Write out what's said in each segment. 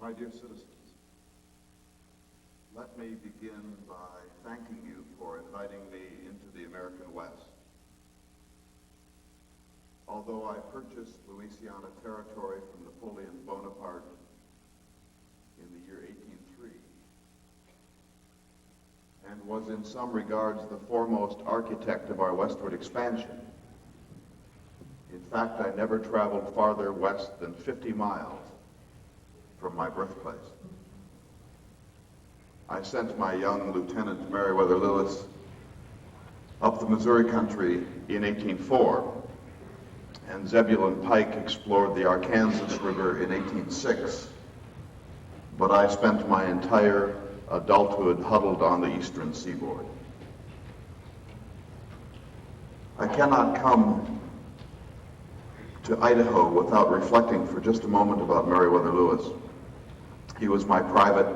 My dear citizens, let me begin by thanking you for inviting me into the American West. Although I purchased Louisiana Territory from Napoleon Bonaparte in the year 1803, and was in some regards the foremost architect of our westward expansion, in fact, I never traveled farther west than 50 miles from my birthplace. I sent my young Lieutenant Meriwether Lewis up the Missouri country in 1804, and Zebulon Pike explored the Arkansas River in 1806, but I spent my entire adulthood huddled on the eastern seaboard. I cannot come to Idaho without reflecting for just a moment about Meriwether Lewis. He was my private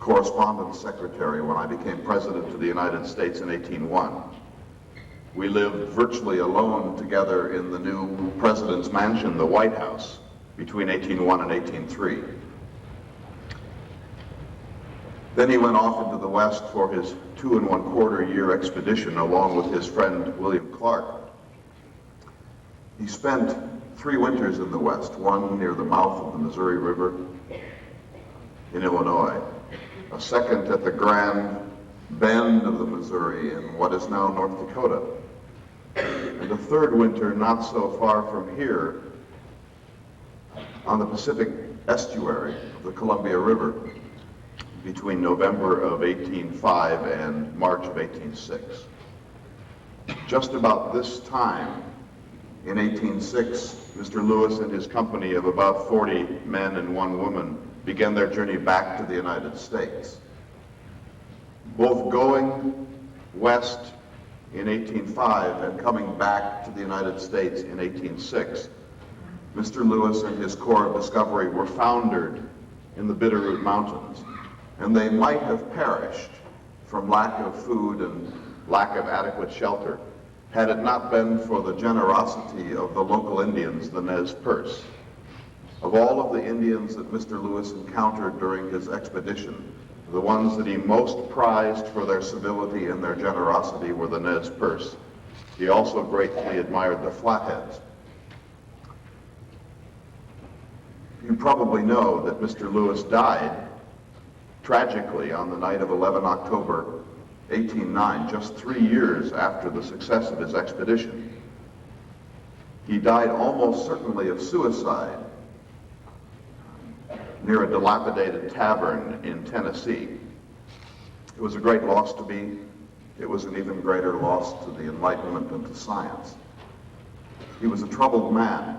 correspondence secretary when I became president of the United States in 1801. We lived virtually alone together in the new president's mansion, the White House, between 1801 and 1803. Then he went off into the West for his 2 1/4 year expedition along with his friend William Clark. He spent 3 winters in the West, one near the mouth of the Missouri River in Illinois, a second at the Grand Bend of the Missouri in what is now North Dakota, and a third winter not so far from here on the Pacific estuary of the Columbia River between November of 1805 and March of 1806. Just about this time, in 1806, Mr. Lewis and his company of about 40 men and 1 woman began their journey back to the United States. Both going west in 1805 and coming back to the United States in 1806, Mr. Lewis and his Corps of Discovery were foundered in the Bitterroot Mountains, and they might have perished from lack of food and lack of adequate shelter had it not been for the generosity of the local Indians, the Nez Perce. Of all of the Indians that Mr. Lewis encountered during his expedition, the ones that he most prized for their civility and their generosity were the Nez Perce. He also greatly admired the Flatheads. You probably know that Mr. Lewis died tragically on the night of 11 October 1809, just 3 years after the success of his expedition. He died almost certainly of suicide near a dilapidated tavern in Tennessee. It was a great loss to me. It was an even greater loss to the Enlightenment and to science. He was a troubled man,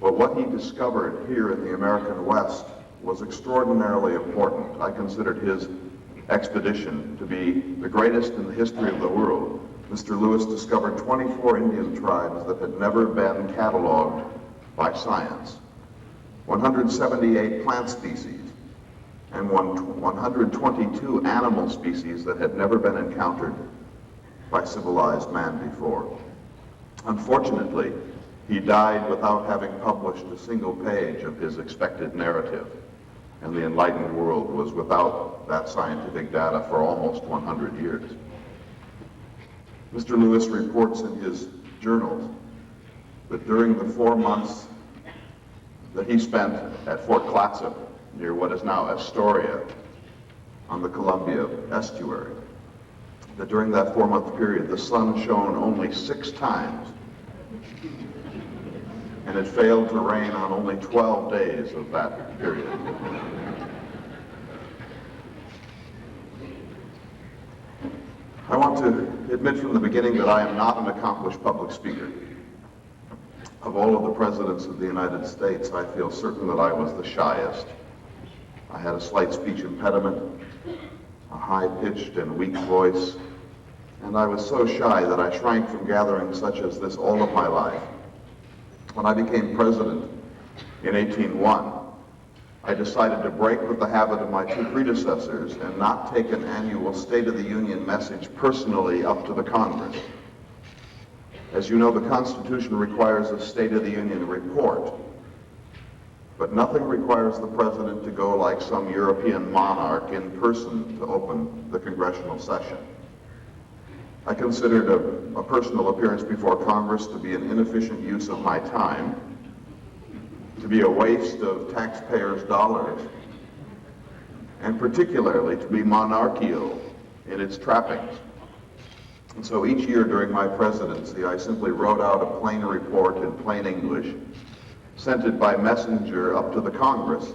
but what he discovered here in the American West was extraordinarily important. I considered his expedition to be the greatest in the history of the world. Mr. Lewis discovered 24 Indian tribes that had never been cataloged by science, 178 plant species, and 122 animal species that had never been encountered by civilized man before. Unfortunately, he died without having published a single page of his expected narrative, and the enlightened world was without that scientific data for almost 100 years. Mr. Lewis reports in his journals that during the 4 months that he spent at Fort Clatsop, near what is now Astoria, on the Columbia estuary, that during that 4-month period the sun shone only 6 times, and it failed to rain on only 12 days of that period. I want to admit from the beginning that I am not an accomplished public speaker. Of all of the presidents of the United States, I feel certain that I was the shyest. I had a slight speech impediment, a high-pitched and weak voice, and I was so shy that I shrank from gatherings such as this all of my life. When I became president in 1801, I decided to break with the habit of my 2 predecessors and not take an annual State of the Union message personally up to the Congress. As you know, the Constitution requires a State of the Union report. But nothing requires the president to go like some European monarch in person to open the congressional session. I considered a personal appearance before Congress to be an inefficient use of my time, to be a waste of taxpayers' dollars, and particularly to be monarchical in its trappings. And so each year during my presidency, I simply wrote out a plain report in plain English, sent it by messenger up to the Congress,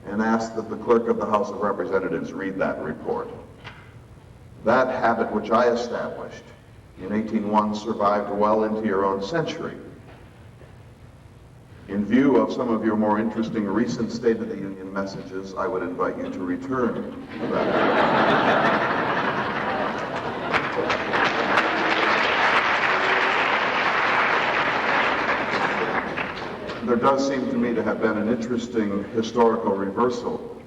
and asked that the clerk of the House of Representatives read that report. That habit which I established in 1801 survived well into your own century. In view of some of your more interesting recent State of the Union messages, I would invite you to return to that. There does seem to me to have been an interesting historical reversal.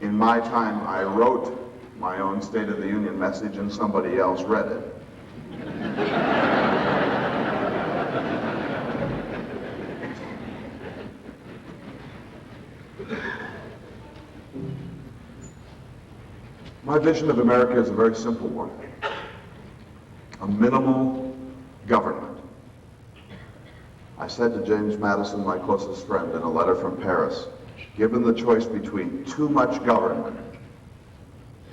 In my time, I wrote my own State of the Union message and somebody else read it. My vision of America is a very simple one. A minimal government. I said to James Madison, my closest friend, in a letter from Paris, given the choice between too much government,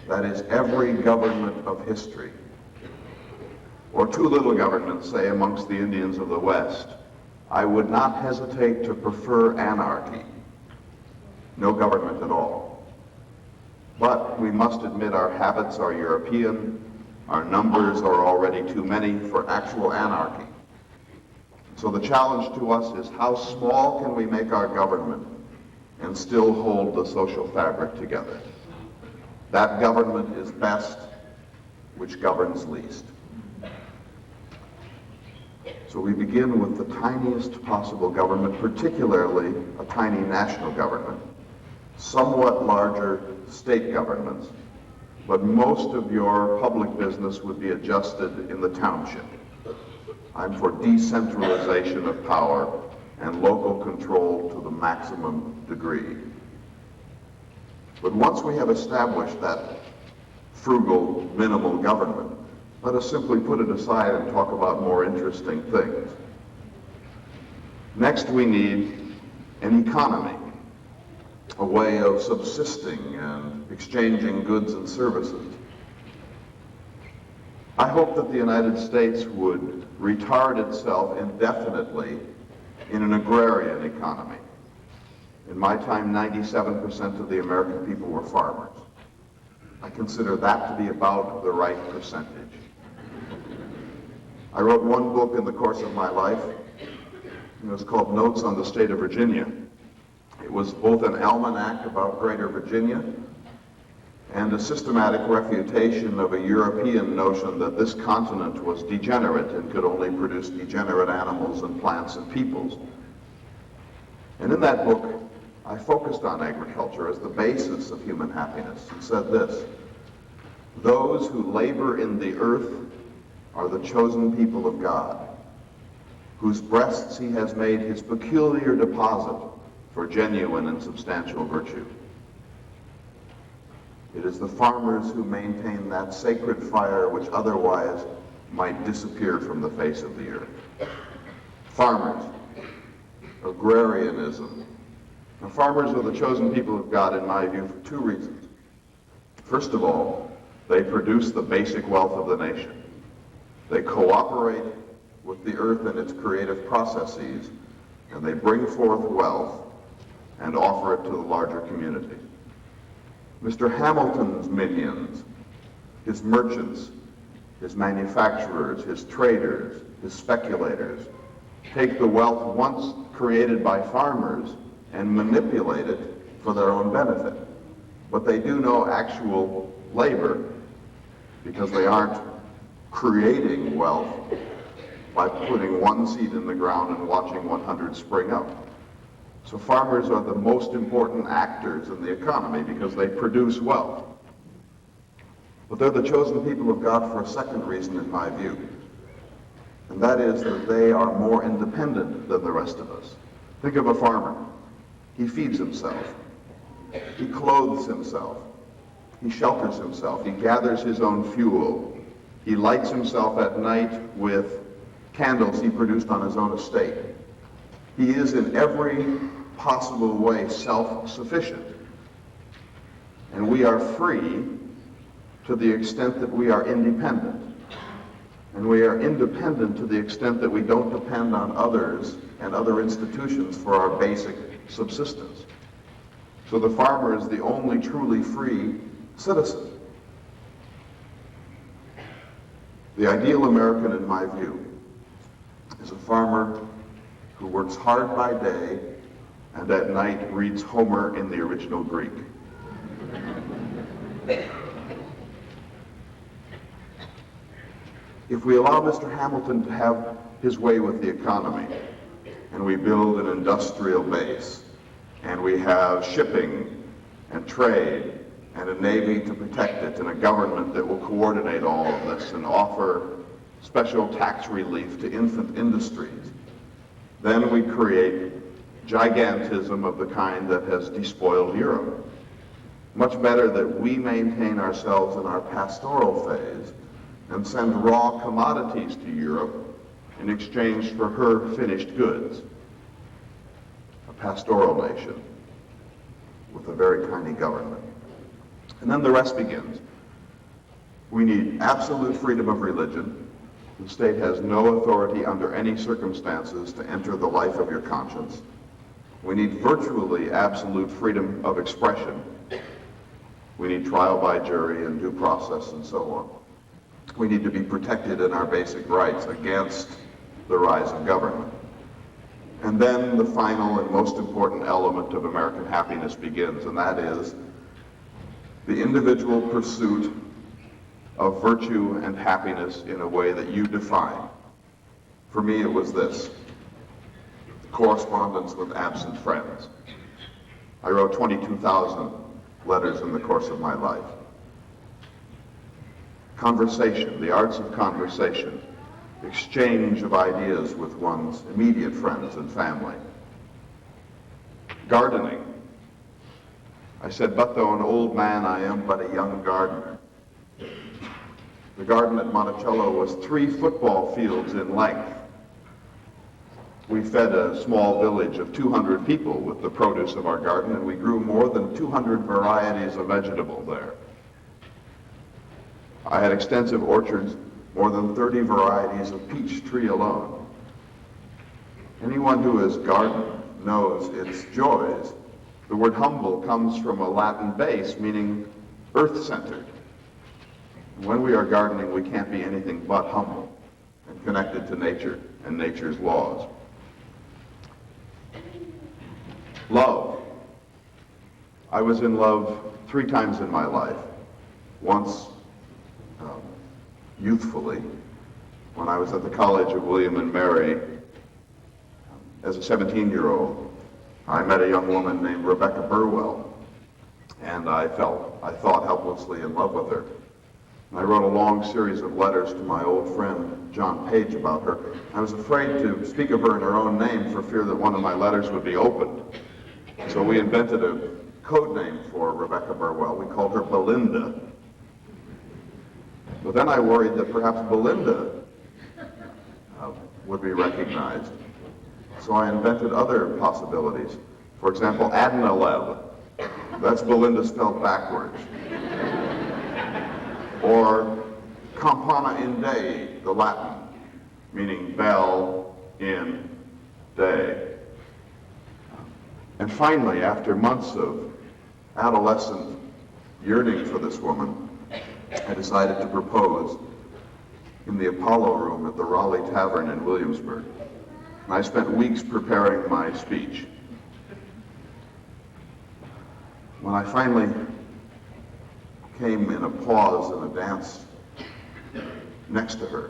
that is every government of history, or too little government, say amongst the Indians of the West, I would not hesitate to prefer anarchy. No government at all. But we must admit our habits are European, our numbers are already too many for actual anarchy. So the challenge to us is how small can we make our government and still hold the social fabric together? That government is best which governs least. So we begin with the tiniest possible government, particularly a tiny national government, somewhat larger state governments, but most of your public business would be adjusted in the township. I'm for decentralization of power and local control to the maximum degree. But once we have established that frugal, minimal government, let us simply put it aside and talk about more interesting things. Next, we need an economy, a way of subsisting and exchanging goods and services. I hope that the United States would retard itself indefinitely in an agrarian economy. In my time, 97% of the American people were farmers. I consider that to be about the right percentage. I wrote one book in the course of my life. It was called Notes on the State of Virginia. It was both an almanac about Greater Virginia and a systematic refutation of a European notion that this continent was degenerate and could only produce degenerate animals and plants and peoples. And in that book, I focused on agriculture as the basis of human happiness and said this: those who labor in the earth are the chosen people of God, whose breasts he has made his peculiar deposit for genuine and substantial virtue. It is the farmers who maintain that sacred fire which otherwise might disappear from the face of the earth. Farmers, agrarianism. Now, farmers are the chosen people of God, in my view, for two reasons. First of all, they produce the basic wealth of the nation. They cooperate with the earth and its creative processes, and they bring forth wealth and offer it to the larger community. Mr. Hamilton's minions, his merchants, his manufacturers, his traders, his speculators, take the wealth once created by farmers and manipulate it for their own benefit. But they do no actual labor because they aren't creating wealth by putting one seed in the ground and watching 100 spring up. So farmers are the most important actors in the economy because they produce wealth. But they're the chosen people of God for a second reason, in my view. And that is that they are more independent than the rest of us. Think of a farmer. He feeds himself. He clothes himself. He shelters himself. He gathers his own fuel. He lights himself at night with candles he produced on his own estate. He is in every possible way self-sufficient. And we are free to the extent that we are independent. And we are independent to the extent that we don't depend on others and other institutions for our basic subsistence. So the farmer is the only truly free citizen. The ideal American, in my view, is a farmer who works hard by day and at night reads Homer in the original Greek. If we allow Mr. Hamilton to have his way with the economy, and we build an industrial base, and we have shipping and trade, and a navy to protect it, and a government that will coordinate all of this and offer special tax relief to infant industries, then we create gigantism of the kind that has despoiled Europe. Much better that we maintain ourselves in our pastoral phase and send raw commodities to Europe in exchange for her finished goods. A pastoral nation with a very tiny government. And then the rest begins. We need absolute freedom of religion. The state has no authority under any circumstances to enter the life of your conscience. We need virtually absolute freedom of expression. We need trial by jury and due process and so on. We need to be protected in our basic rights against the rise of government. And then the final and most important element of American happiness begins, and that is the individual pursuit of virtue and happiness in a way that you define. For me, it was this: correspondence with absent friends. I wrote 22,000 letters in the course of my life. Conversation, the arts of conversation, exchange of ideas with one's immediate friends and family. Gardening. I said, but though an old man, I am but a young gardener. The garden at Monticello was 3 football fields in length. We fed a small village of 200 people with the produce of our garden, and we grew more than 200 varieties of vegetable there. I had extensive orchards, more than 30 varieties of peach tree alone. Anyone who has gardened knows its joys. The word humble comes from a Latin base meaning earth-centered. When we are gardening, we can't be anything but humble and connected to nature and nature's laws. Love. I was in love 3 times in my life. Once youthfully, when I was at the College of William and Mary as a 17-year-old. I met a young woman named Rebecca Burwell, and I thought helplessly in love with her. And I wrote a long series of letters to my old friend John Page about her. I was afraid to speak of her in her own name for fear that one of my letters would be opened. So we invented a code name for Rebecca Burwell. We called her Belinda. But then I worried that perhaps Belinda would be recognized. So I invented other possibilities. For example, Adnaleb. That's Belinda spelled backwards. Or Campana in Dei, the Latin, meaning bell in day. And finally, after months of adolescent yearning for this woman, I decided to propose in the Apollo Room at the Raleigh Tavern in Williamsburg. And I spent weeks preparing my speech. When I finally came in a pause in a dance next to her,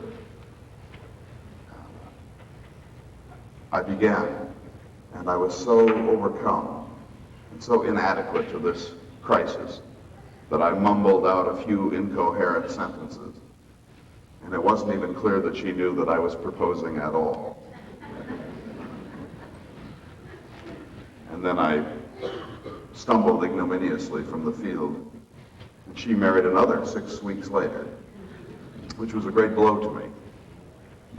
I began, and I was so overcome and so inadequate to this crisis that I mumbled out a few incoherent sentences. And it wasn't even clear that she knew that I was proposing at all. and then I stumbled ignominiously from the field. And she married another 6 weeks later, which was a great blow to me.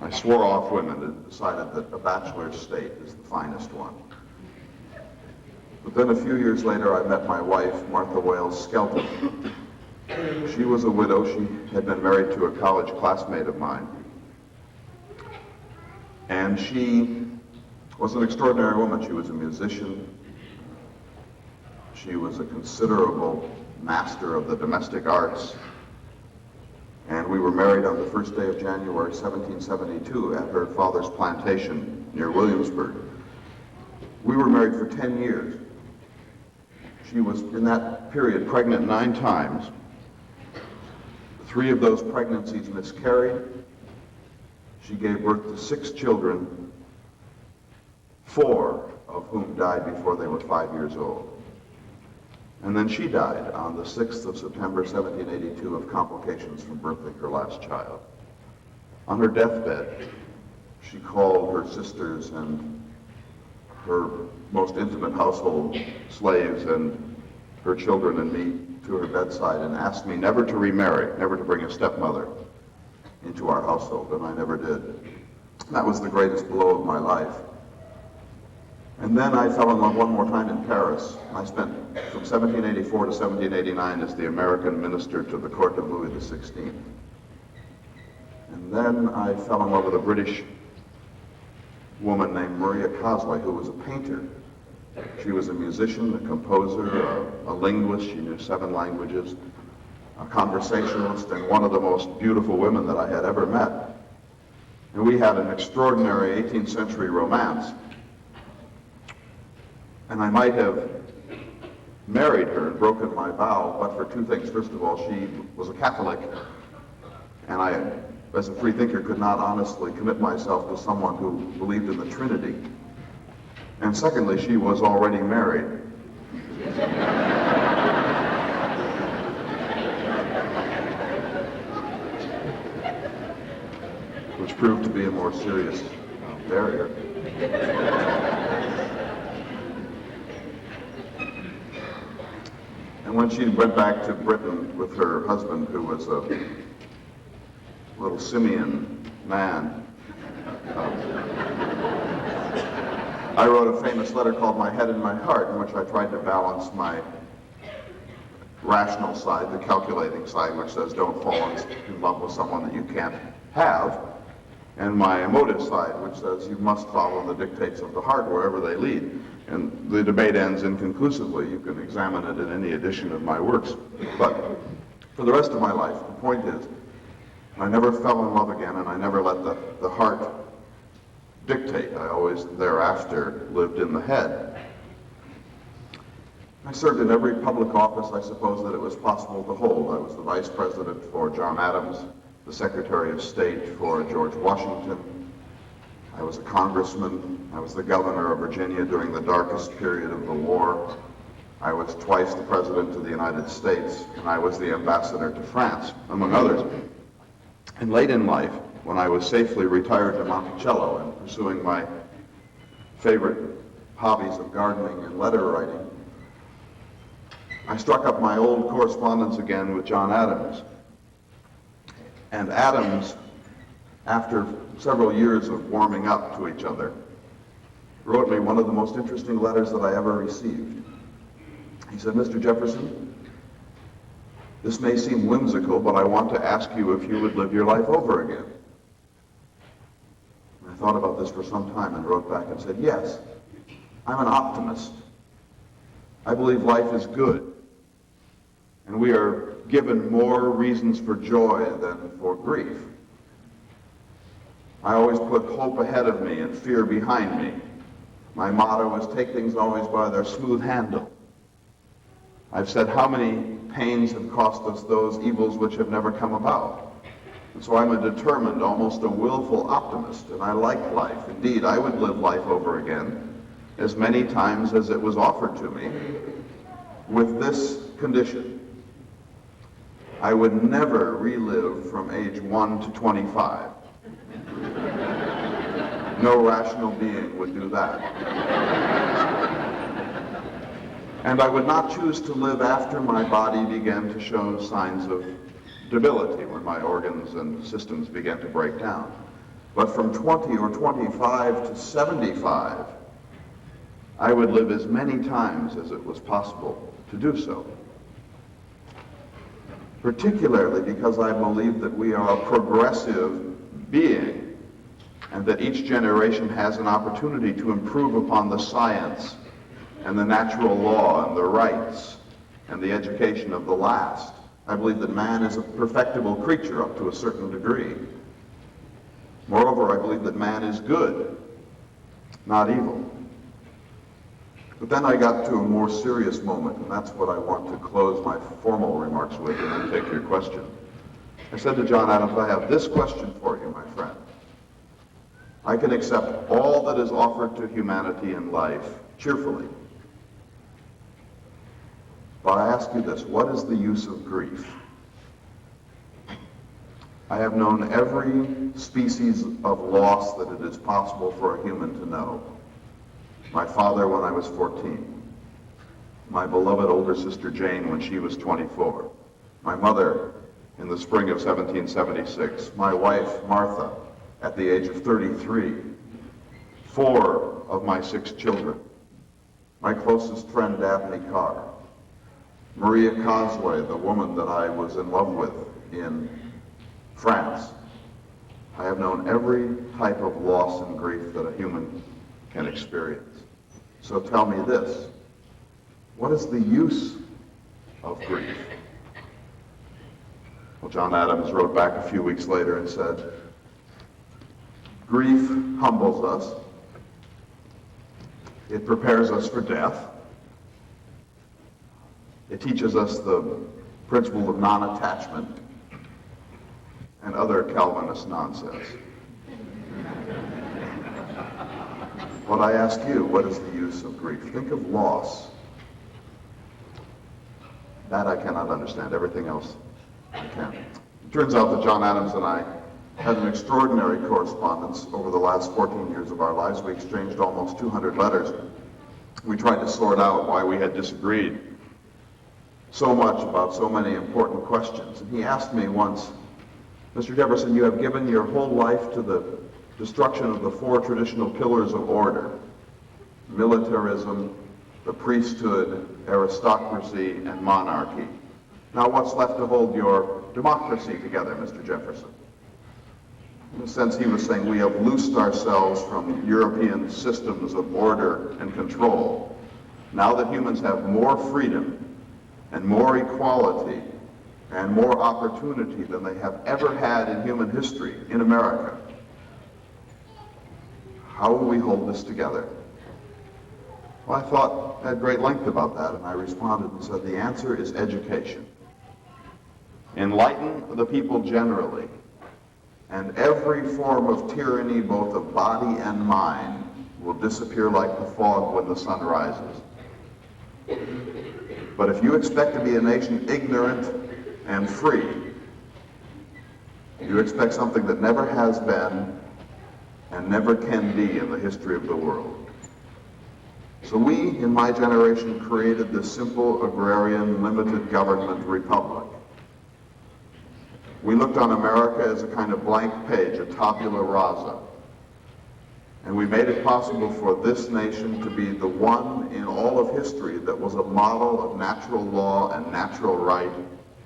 I swore off women and decided that a bachelor's state is the finest one. But then a few years later, I met my wife, Martha Wales Skelton. She was a widow. She had been married to a college classmate of mine. And she was an extraordinary woman. She was a musician. She was a considerable master of the domestic arts. And we were married on the first day of January 1772 at her father's plantation near Williamsburg. We were married for 10 years. She was, in that period, pregnant 9 times. 3 of those pregnancies miscarried. She gave birth to 6 children, 4 of whom died before they were 5 years old. And then she died on the 6th of September 1782 of complications from birthing her last child. On her deathbed, she called her sisters and her most intimate household slaves and her children and me to her bedside and asked me never to remarry, never to bring a stepmother into our household, and I never did. That was the greatest blow of my life. And then I fell in love one more time in Paris. I spent from 1784 to 1789 as the American minister to the court of Louis XVI. And then I fell in love with a British woman named Maria Cosley, who was a painter. She was a musician, a composer, a linguist. She knew 7 languages, a conversationalist, and one of the most beautiful women that I had ever met. And we had an extraordinary 18th century romance. And I might have married her and broken my vow, but for 2 things. First of all, she was a Catholic, and I, as a free thinker, could not honestly commit myself to someone who believed in the Trinity. And secondly, she was already married. Which proved to be a more serious barrier. And when she went back to Britain with her husband, who was a little simian man, I wrote a famous letter called My Head and My Heart, in which I tried to balance my rational side, the calculating side, which says don't fall in love with someone that you can't have, and my emotive side, which says you must follow the dictates of the heart wherever they lead. And the debate ends inconclusively. You can examine it in any edition of my works. But for the rest of my life, the point is, I never fell in love again, and I never let the heart dictate. I always thereafter lived in the head. I served in every public office, I suppose, that it was possible to hold. I was the vice president for John Adams, the Secretary of State for George Washington. I was a congressman. I was the governor of Virginia during the darkest period of the war. I was twice the president of the United States, and I was the ambassador to France, among others. And late in life, when I was safely retired to Monticello and pursuing my favorite hobbies of gardening and letter writing, I struck up my old correspondence again with John Adams. And Adams, after several years of warming up to each other, wrote me one of the most interesting letters that I ever received. He said, Mr. Jefferson, this may seem whimsical, but I want to ask you if you would live your life over again. And I thought about this for some time and wrote back and said, yes, I'm an optimist. I believe life is good, and we are given more reasons for joy than for grief. I always put hope ahead of me and fear behind me. My motto is take things always by their smooth handle. I've said how many pains have cost us those evils which have never come about. And so I'm a determined, almost a willful optimist, and I like life. Indeed, I would live life over again as many times as it was offered to me, with this condition. I would never relive from age 1 to 25. No rational being would do that. And I would not choose to live after my body began to show signs of debility, when my organs and systems began to break down. But from 20 or 25 to 75, I would live as many times as it was possible to do so. Particularly because I believe that we are a progressive being, and that each generation has an opportunity to improve upon the science and the natural law and the rights and the education of the last. I believe that man is a perfectible creature up to a certain degree. Moreover, I believe that man is good, not evil. But then I got to a more serious moment, and that's what I want to close my formal remarks with and then take your question. I said to John Adams, I have this question for you, my friend. I can accept all that is offered to humanity in life cheerfully. But I ask you this, what is the use of grief? I have known every species of loss that it is possible for a human to know. My father when I was 14. My beloved older sister Jane when she was 24. My mother in the spring of 1776. My wife Martha at the age of 33. 4 of my 6 children. My closest friend Dabney Carr. Maria Causeway, the woman that I was in love with in France. I have known every type of loss and grief that a human can experience. So tell me this, what is the use of grief? Well, John Adams wrote back a few weeks later and said, grief humbles us, it prepares us for death, it teaches us the principle of non-attachment, and other Calvinist nonsense. But I ask you, what is the use of grief? Think of loss. That I cannot understand. Everything else I can. It turns out that John Adams and I had an extraordinary correspondence over the last 14 years of our lives. We exchanged almost 200 letters. We tried to sort out why we had disagreed so much about so many important questions. And he asked me once, Mr. Jefferson, you have given your whole life to the destruction of the 4 traditional pillars of order: militarism, the priesthood, aristocracy, and monarchy. Now what's left to hold your democracy together, Mr. Jefferson? In a sense, he was saying we have loosed ourselves from European systems of order and control. Now that humans have more freedom and more equality and more opportunity than they have ever had in human history in America, how will we hold this together? Well, I thought at great length about that, and I responded and said, the answer is education. Enlighten the people generally, and every form of tyranny, both of body and mind, will disappear like the fog when the sun rises. But if you expect to be a nation ignorant and free, you expect something that never has been and never can be in the history of the world. So we, in my generation, created this simple agrarian limited government republic. We looked on America as a kind of blank page, a tabula rasa. And we made it possible for this nation to be the one in all of history that was a model of natural law and natural right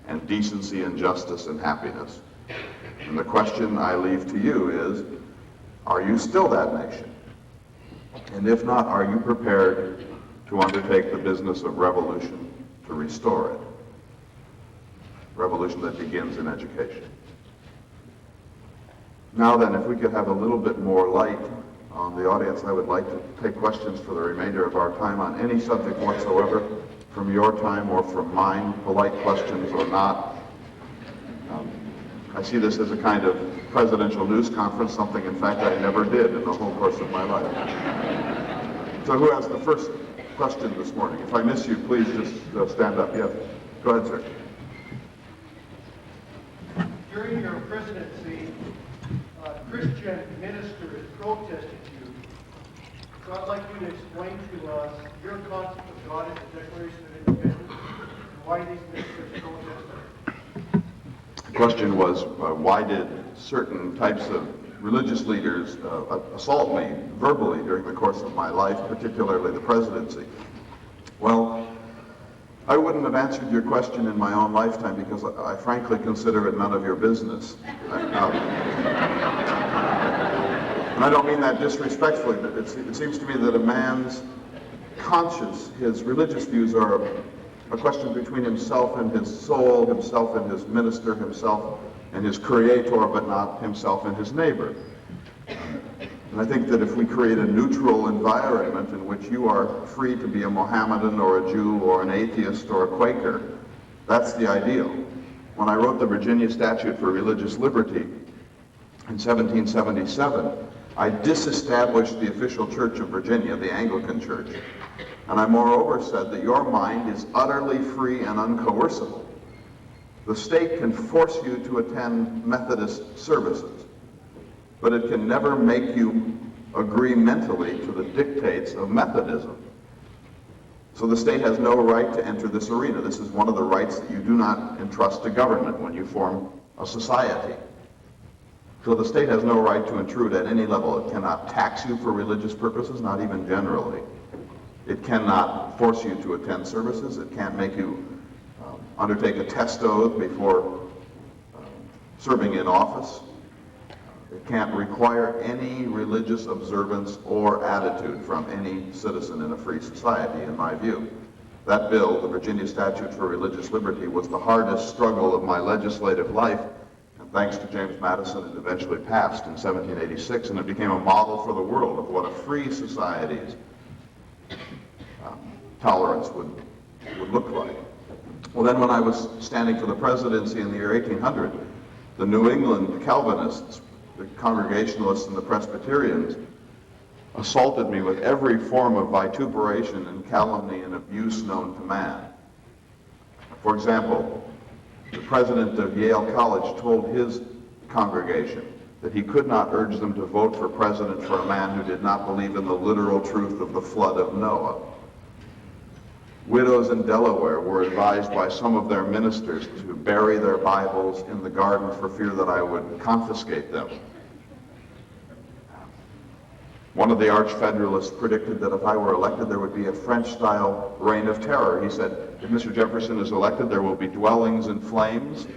and decency and justice and happiness. And the question I leave to you is, are you still that nation? And if not, are you prepared to undertake the business of revolution to restore it? Revolution that begins in education. Now then, if we could have a little bit more light on the audience, I would like to take questions for the remainder of our time on any subject whatsoever, from your time or from mine, polite questions or not. I see this as a kind of presidential news conference, something in fact I never did in the whole course of my life. So who has the first question this morning? If I miss you, please just stand up. Yes. Go ahead, sir. During your presidency, Christian ministers protested you So I'd like you to explain to us your concept of God as a Declaration of Independence and why these ministers protest it. The question was, why did certain types of religious leaders assault me verbally during the course of my life, particularly the presidency? Well, I wouldn't have answered your question in my own lifetime because I frankly consider it none of your business. And I don't mean that disrespectfully, but it seems to me that a man's conscience, his religious views are a question between himself and his soul, himself and his minister, himself and his creator, but not himself and his neighbor. And I think that if we create a neutral environment in which you are free to be a Mohammedan or a Jew or an atheist or a Quaker, that's the ideal. When I wrote the Virginia Statute for Religious Liberty in 1777, I disestablished the official church of Virginia, the Anglican Church, and I moreover said that your mind is utterly free and uncoercible. The state can force you to attend Methodist services, but it can never make you agree mentally to the dictates of Methodism. So the state has no right to enter this arena. This is one of the rights that you do not entrust to government when you form a society. So the state has no right to intrude at any level. It cannot tax you for religious purposes, not even generally. It cannot force you to attend services. It can't make you undertake a test oath before serving in office. It can't require any religious observance or attitude from any citizen in a free society, in my view. That bill, the Virginia Statute for Religious Liberty, was the hardest struggle of my legislative life. Thanks to James Madison, it eventually passed in 1786, and it became a model for the world of what a free society's tolerance would look like. Well, then when I was standing for the presidency in the year 1800, the New England Calvinists, the Congregationalists and the Presbyterians, assaulted me with every form of vituperation and calumny and abuse known to man. For example, the president of Yale College told his congregation that he could not urge them to vote for president for a man who did not believe in the literal truth of the flood of Noah. Widows in Delaware were advised by some of their ministers to bury their Bibles in the garden for fear that I would confiscate them. One of the arch-federalists predicted that if I were elected, there would be a French-style reign of terror. He said, if Mr. Jefferson is elected, there will be dwellings in flames,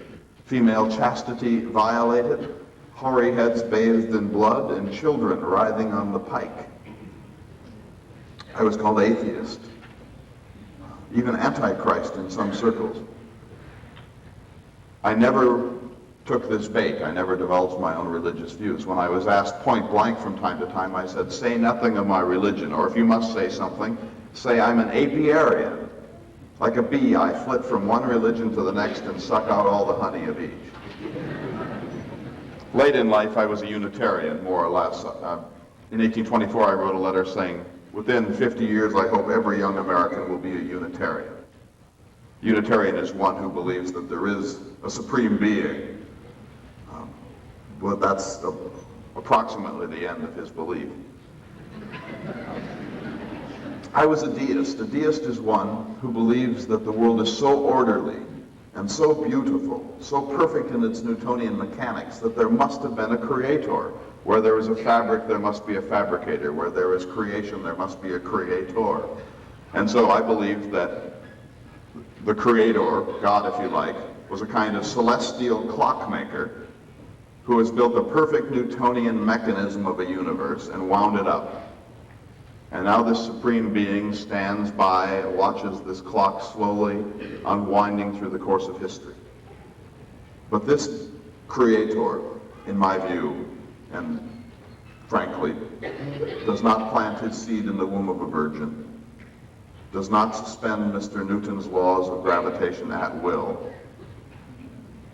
female chastity violated, hoary heads bathed in blood, and children writhing on the pike. I was called atheist, even antichrist in some circles. I never took this bait. I never divulged my own religious views. When I was asked point blank from time to time, I said, say nothing of my religion, or if you must say something, say I'm an apiarian. Like a bee, I flit from one religion to the next and suck out all the honey of each. Late in life, I was a Unitarian, more or less. In 1824, I wrote a letter saying, within 50 years, I hope every young American will be a Unitarian. Unitarian is one who believes that there is a supreme being. Well, that's approximately the end of his belief. I was a deist. A deist is one who believes that the world is so orderly and so beautiful, so perfect in its Newtonian mechanics, that there must have been a creator. Where there is a fabric, there must be a fabricator. Where there is creation, there must be a creator. And so I believe that the creator, God if you like, was a kind of celestial clockmaker who has built a perfect Newtonian mechanism of a universe and wound it up. And now this supreme being stands by and watches this clock slowly unwinding through the course of history. But this creator, in my view, and frankly, does not plant his seed in the womb of a virgin, does not suspend Mr. Newton's laws of gravitation at will,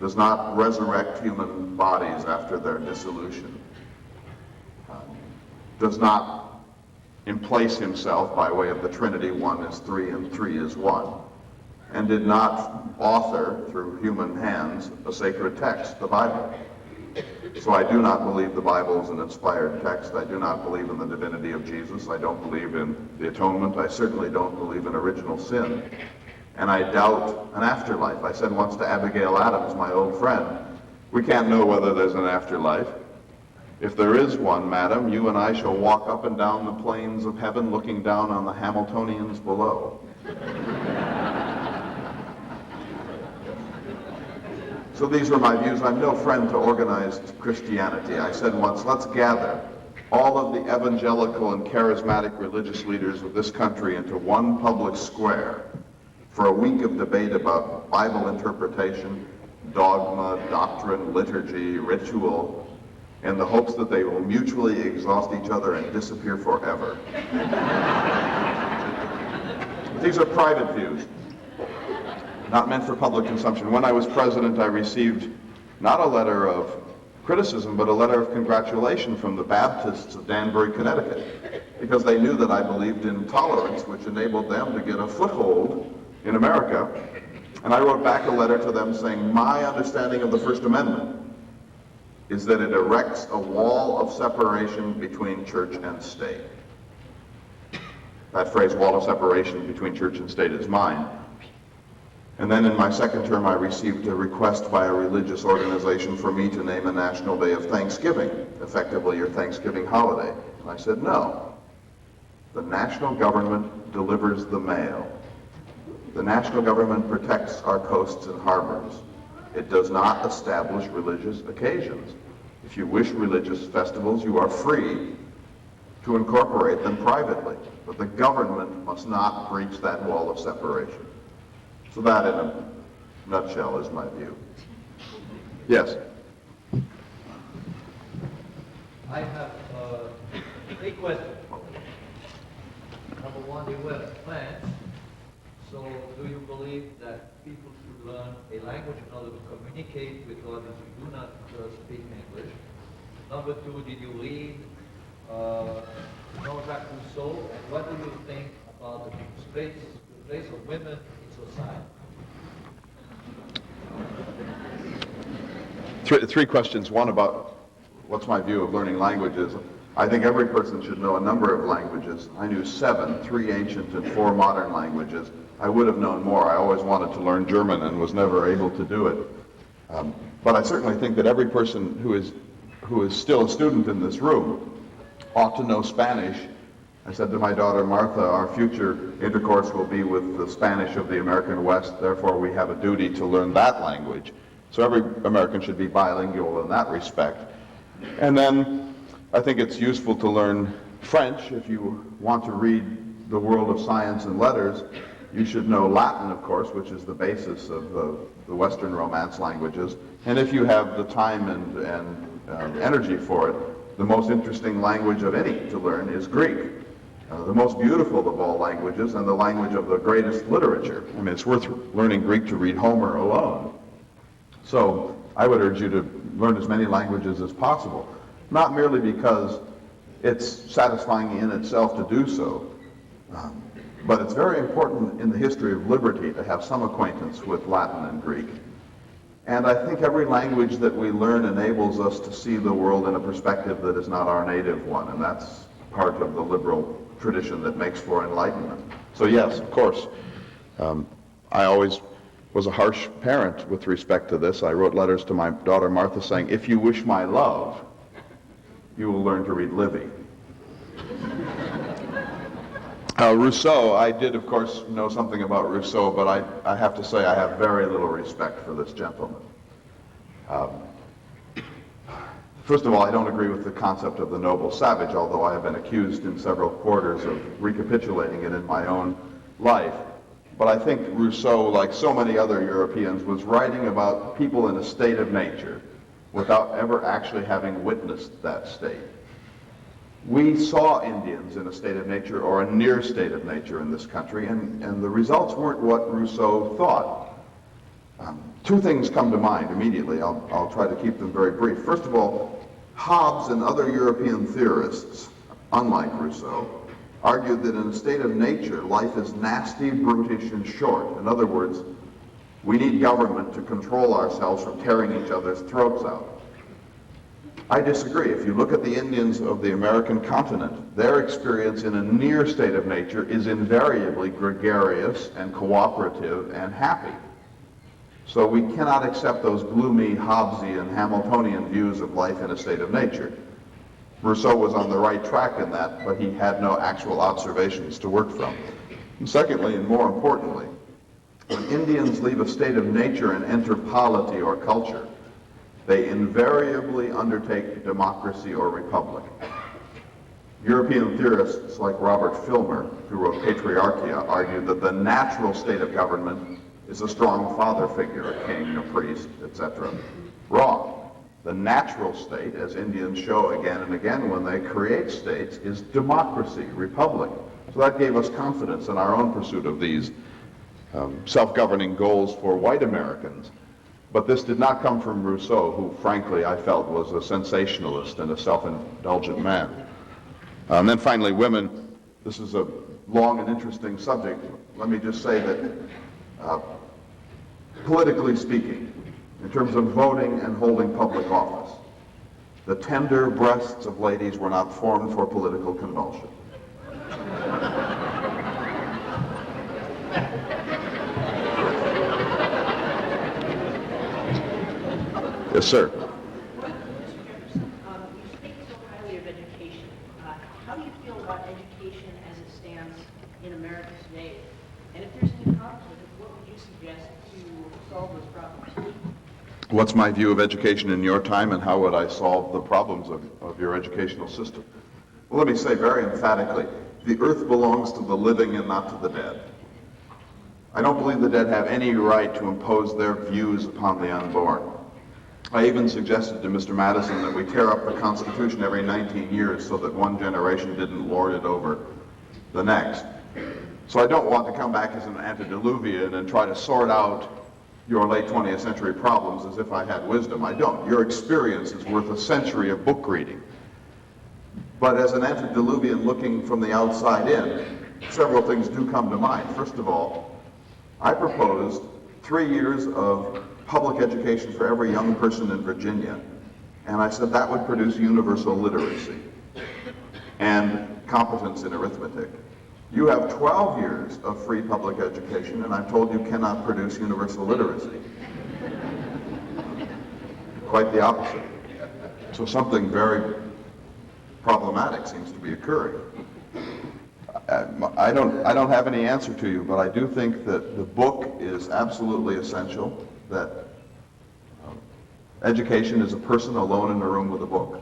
does not resurrect human bodies after their dissolution, does not emplace himself by way of the Trinity, 1 is 3 and 3 is 1, and did not author through human hands a sacred text, the Bible. So I do not believe the Bible is an inspired text. I do not believe in the divinity of Jesus. I don't believe in the atonement. I certainly don't believe in original sin. And I doubt an afterlife. I said once to Abigail Adams, my old friend, we can't know whether there's an afterlife. If there is one, madam, you and I shall walk up and down the plains of heaven looking down on the Hamiltonians below. So these were my views. I'm no friend to organized Christianity. I said once, let's gather all of the evangelical and charismatic religious leaders of this country into one public square for a week of debate about Bible interpretation, dogma, doctrine, liturgy, ritual, in the hopes that they will mutually exhaust each other and disappear forever. These are private views, not meant for public consumption. When I was president, I received not a letter of criticism, but a letter of congratulation from the Baptists of Danbury, Connecticut, because they knew that I believed in tolerance, which enabled them to get a foothold in America. And I wrote back a letter to them saying, my understanding of the First Amendment is that it erects a wall of separation between church and state. That phrase, wall of separation between church and state, is mine. And then in my second term, I received a request by a religious organization for me to name a national day of Thanksgiving, effectively your Thanksgiving holiday. And I said, no. The national government delivers the mail. The national government protects our coasts and harbors. It does not establish religious occasions. If you wish religious festivals, you are free to incorporate them privately. But the government must not breach that wall of separation. So that, in a nutshell, is my view. Yes? I have 3 questions. Number one, you were plants. So do you believe that people should learn a language in order to communicate with others who do not speak English? Number 2, did you read Jean-Jacques Rousseau? And what do you think about the place of women in society? Three questions. One about what's my view of learning languages. I think every person should know a number of languages. I knew 7, 3 ancient and 4 modern languages. I would have known more. I always wanted to learn German and was never able to do it. But I certainly think that every person who is still a student in this room ought to know Spanish. I said to my daughter Martha, our future intercourse will be with the Spanish of the American West, therefore we have a duty to learn that language. So every American should be bilingual in that respect. And then I think it's useful to learn French. If you want to read the world of science and letters, you should know Latin, of course, which is the basis of the Western Romance languages. And if you have the time and energy for it, the most interesting language of any to learn is Greek. The most beautiful of all languages and the language of the greatest literature. I mean, it's worth learning Greek to read Homer alone. So I would urge you to learn as many languages as possible, not merely because it's satisfying in itself to do so, but it's very important in the history of liberty to have some acquaintance with Latin and Greek. And I think every language that we learn enables us to see the world in a perspective that is not our native one, and that's part of the liberal tradition that makes for enlightenment. So yes, of course, I always was a harsh parent with respect to this. I wrote letters to my daughter Martha saying, if you wish my love, you will learn to read Livy. Rousseau, I did, of course, know something about Rousseau, but I have to say I have very little respect for this gentleman. First of all, I don't agree with the concept of the noble savage, although I have been accused in several quarters of recapitulating it in my own life. But I think Rousseau, like so many other Europeans, was writing about people in a state of nature without ever actually having witnessed that state. We saw Indians in a state of nature or a near state of nature in this country, and the results weren't what Rousseau thought. 2 things come to mind immediately. I'll try to keep them very brief. First of all, Hobbes and other European theorists, unlike Rousseau, argued that in a state of nature, life is nasty, brutish, and short. In other words, we need government to control ourselves from tearing each other's throats out. I disagree. If you look at the Indians of the American continent, their experience in a near state of nature is invariably gregarious and cooperative and happy. So we cannot accept those gloomy Hobbesian, Hamiltonian views of life in a state of nature. Rousseau was on the right track in that, but he had no actual observations to work from. And secondly, and more importantly, when Indians leave a state of nature and enter polity or culture, they invariably undertake democracy or republic. European theorists like Robert Filmer, who wrote Patriarchia, argued that the natural state of government is a strong father figure, a king, a priest, etc. Wrong. The natural state, as Indians show again and again when they create states, is democracy, republic. So that gave us confidence in our own pursuit of these self-governing goals for white Americans. But this did not come from Rousseau, who frankly I felt was a sensationalist and a self-indulgent man. And then finally, women. This is a long and interesting subject. Let me just say that politically speaking, in terms of voting and holding public office, the tender breasts of ladies were not formed for political convulsion. Yes, sir. Mr. Jefferson, you speak so highly of education. How do you feel about education as it stands in America today? And if there's any problems with it, what would you suggest to solve those problems? What's my view of education in your time, and how would I solve the problems of your educational system? Well, let me say very emphatically, the earth belongs to the living and not to the dead. I don't believe the dead have any right to impose their views upon the unborn. I even suggested to Mr. Madison that we tear up the Constitution every 19 years so that one generation didn't lord it over the next. So I don't want to come back as an antediluvian and try to sort out your late 20th century problems as if I had wisdom. I don't. Your experience is worth a century of book reading. But as an antediluvian looking from the outside in, several things do come to mind. First of all, I proposed 3 years of public education for every young person in Virginia. And I said that would produce universal literacy and competence in arithmetic. You have 12 years of free public education, and I'm told you cannot produce universal literacy. Quite the opposite. So something very problematic seems to be occurring. I don't have any answer to you, but I do think that the book is absolutely essential, that education is a person alone in a room with a book.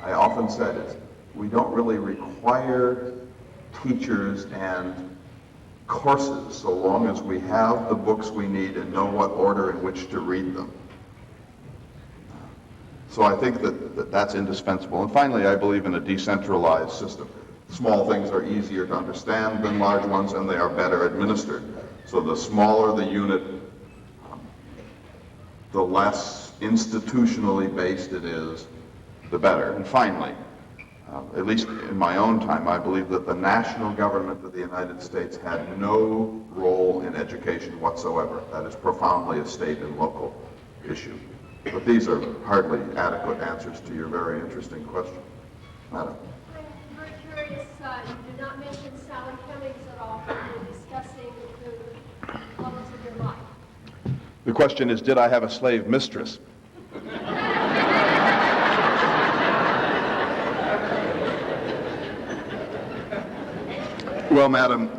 I often said it. We don't really require teachers and courses so long as we have the books we need and know what order in which to read them. So I think that that's indispensable. And finally, I believe in a decentralized system. Small things are easier to understand than large ones, and they are better administered. So the smaller the unit, the less institutionally based it is, the better. And finally, at least in my own time, I believe that the national government of the United States had no role in education whatsoever. That is profoundly a state and local issue. But these are hardly adequate answers to your very interesting question. Madam. I'm very curious, you did not mention Sally Hemings at all when you were discussing the levels of your life. The question is, did I have a slave mistress? Well, madam,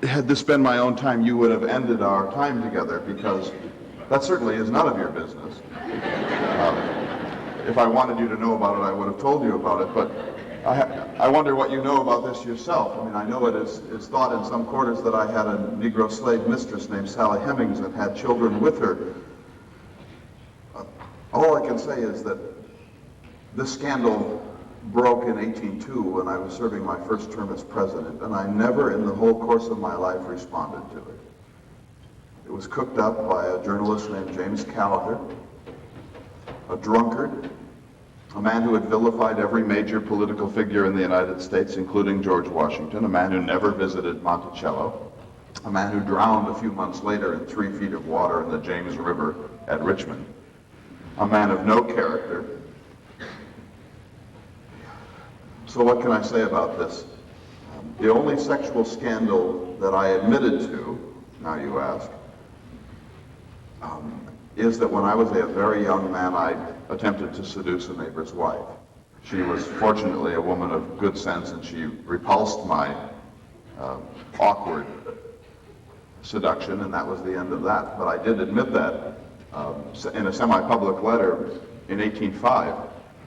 had this been my own time, you would have ended our time together, because that certainly is none of your business. If I wanted you to know about it, I would have told you about it, but I wonder what you know about this yourself. I mean, I know it is thought in some quarters that I had a Negro slave mistress named Sally Hemings and had children with her. All I can say is that this scandal broke in 1802 when I was serving my first term as president, and I never in the whole course of my life responded to it. It was cooked up by a journalist named James Callagher, a drunkard, a man who had vilified every major political figure in the United States, including George Washington, a man who never visited Monticello, a man who drowned a few months later in 3 feet of water in the James River at Richmond. a man of no character. So what can I say about this? The only sexual scandal that I admitted to, now you ask, is that when I was a very young man, I attempted to seduce a neighbor's wife. She was fortunately a woman of good sense, and she repulsed my awkward seduction, and that was the end of that. But I did admit that in a semi-public letter in 1805,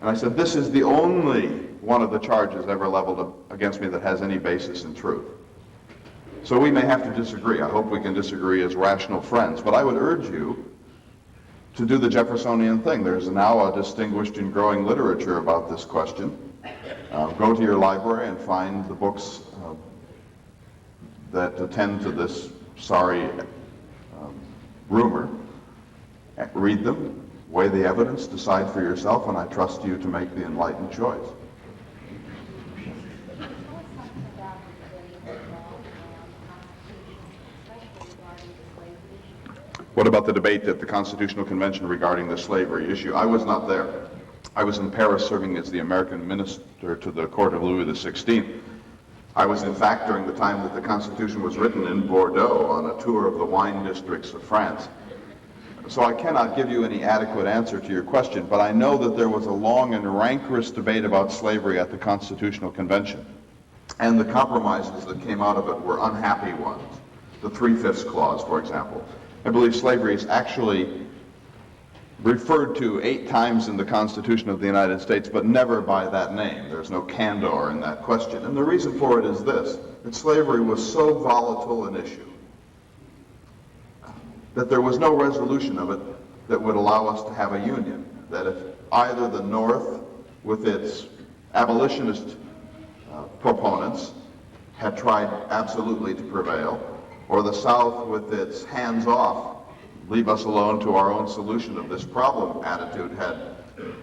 and I said, this is the only one of the charges ever leveled against me that has any basis in truth. So we may have to disagree. I hope we can disagree as rational friends, but I would urge you to do the Jeffersonian thing. There's now a distinguished and growing literature about this question. Go to your library and find the books that attend to this sorry rumor. Read them, weigh the evidence, decide for yourself, and I trust you to make the enlightened choice. What about the debate at the Constitutional Convention regarding the slavery issue? I was not there. I was in Paris serving as the American minister to the court of Louis XVI. I was, in fact, during the time that the Constitution was written, in Bordeaux on a tour of the wine districts of France. So I cannot give you any adequate answer to your question, but I know that there was a long and rancorous debate about slavery at the Constitutional Convention. And the compromises that came out of it were unhappy ones. The 3/5 clause, for example. I believe slavery is actually referred to 8 times in the Constitution of the United States, but never by that name. There's no candor in that question. And the reason for it is this, that slavery was so volatile an issue that there was no resolution of it that would allow us to have a union. That if either the North, with its abolitionist proponents, had tried absolutely to prevail, or the South, with its hands-off, leave us alone to our own solution of this problem attitude, had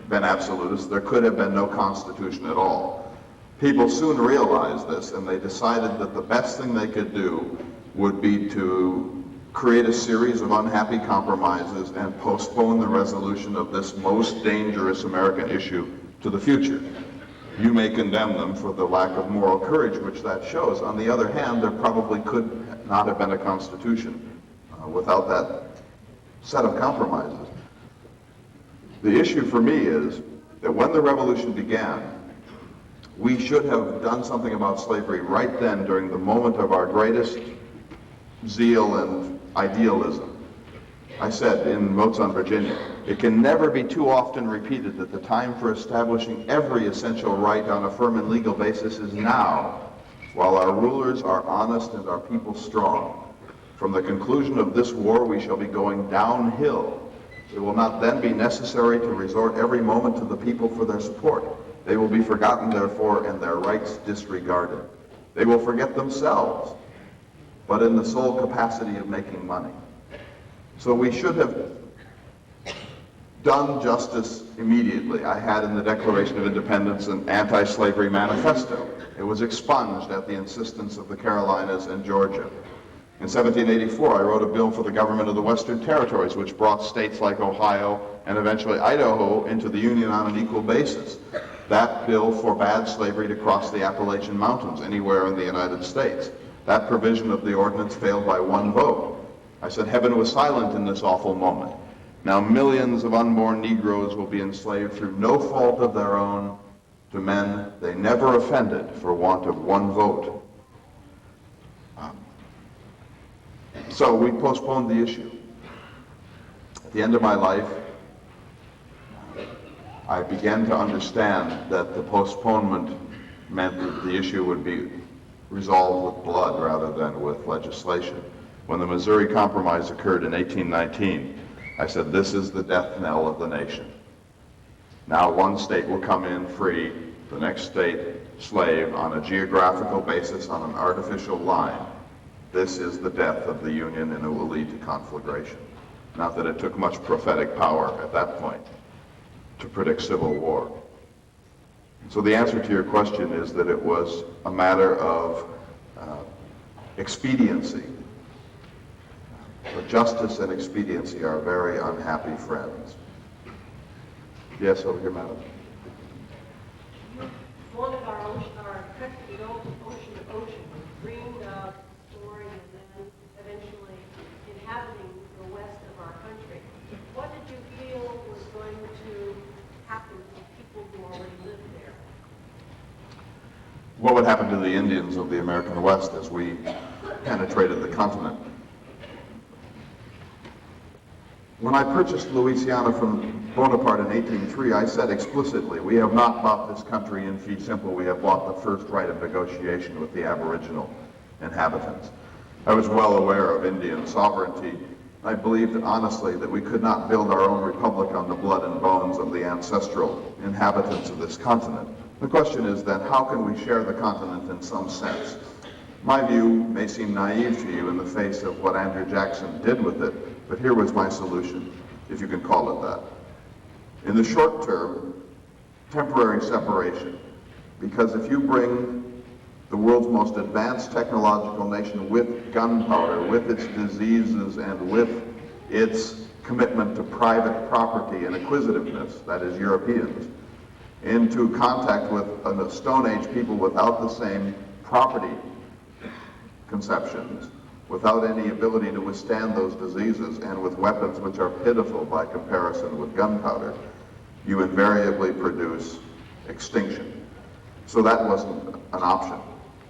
been absolutist, there could have been no Constitution at all. People soon realized this, and they decided that the best thing they could do would be to create a series of unhappy compromises and postpone the resolution of this most dangerous American issue to the future. You may condemn them for the lack of moral courage which that shows. On the other hand, there probably could not have been a Constitution without that set of compromises. The issue for me is that when the revolution began, we should have done something about slavery right then during the moment of our greatest zeal and idealism. I said in Moats, Virginia, it can never be too often repeated that the time for establishing every essential right on a firm and legal basis is now, while our rulers are honest and our people strong. From the conclusion of this war, we shall be going downhill. It will not then be necessary to resort every moment to the people for their support. They will be forgotten, therefore, and their rights disregarded. They will forget themselves, but in the sole capacity of making money. So we should have done justice immediately. I had in the Declaration of Independence an anti-slavery manifesto. It was expunged at the insistence of the Carolinas and Georgia. In 1784, I wrote a bill for the government of the Western Territories, which brought states like Ohio and eventually Idaho into the Union on an equal basis. That bill forbade slavery to cross the Appalachian Mountains anywhere in the United States. That provision of the ordinance failed by 1 vote. I said heaven was silent in this awful moment. Now millions of unborn Negroes will be enslaved through no fault of their own to men they never offended for want of 1 vote. So we postponed the issue. At the end of my life, I began to understand that the postponement meant that the issue would be resolved with blood rather than with legislation. When the Missouri Compromise occurred in 1819, I said, this is the death knell of the nation. Now one state will come in free, the next state slave on a geographical basis on an artificial line. This is the death of the Union, and it will lead to conflagration. Not that it took much prophetic power at that point to predict civil war. So the answer to your question is that it was a matter of expediency. But justice and expediency are very unhappy friends. Yes, over here, madam. Wanted our country to go ocean to ocean, dreamed of exploring and then eventually inhabiting the west of our country. What did you feel was going to happen to people who already lived there? What would happen to the Indians of the American West as we penetrated the continent? When I purchased Louisiana from Bonaparte in 1803, I said explicitly, we have not bought this country in fee simple, we have bought the first right of negotiation with the aboriginal inhabitants. I was well aware of Indian sovereignty. I believed honestly that we could not build our own republic on the blood and bones of the ancestral inhabitants of this continent. The question is then, how can we share the continent in some sense? My view may seem naive to you in the face of what Andrew Jackson did with it, but here was my solution, if you can call it that. In the short term, temporary separation. Because if you bring the world's most advanced technological nation with gunpowder, with its diseases, and with its commitment to private property and acquisitiveness, that is Europeans, into contact with a Stone Age people without the same property conceptions, without any ability to withstand those diseases, and with weapons which are pitiful by comparison with gunpowder, you invariably produce extinction. So that wasn't an option.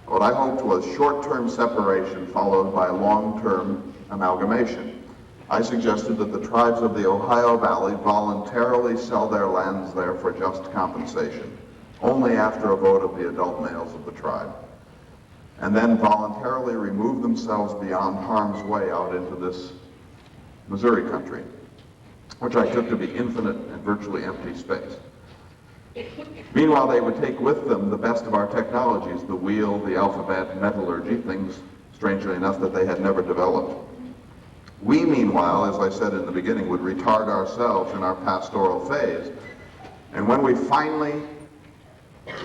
What I hoped was short-term separation followed by long-term amalgamation. I suggested that the tribes of the Ohio Valley voluntarily sell their lands there for just compensation, only after a vote of the adult males of the tribe, and then voluntarily remove themselves beyond harm's way out into this Missouri country, which I took to be infinite and virtually empty space. Meanwhile, they would take with them the best of our technologies, the wheel, the alphabet, metallurgy, things, strangely enough, that they had never developed. We, meanwhile, as I said in the beginning, would retard ourselves in our pastoral phase. And when we finally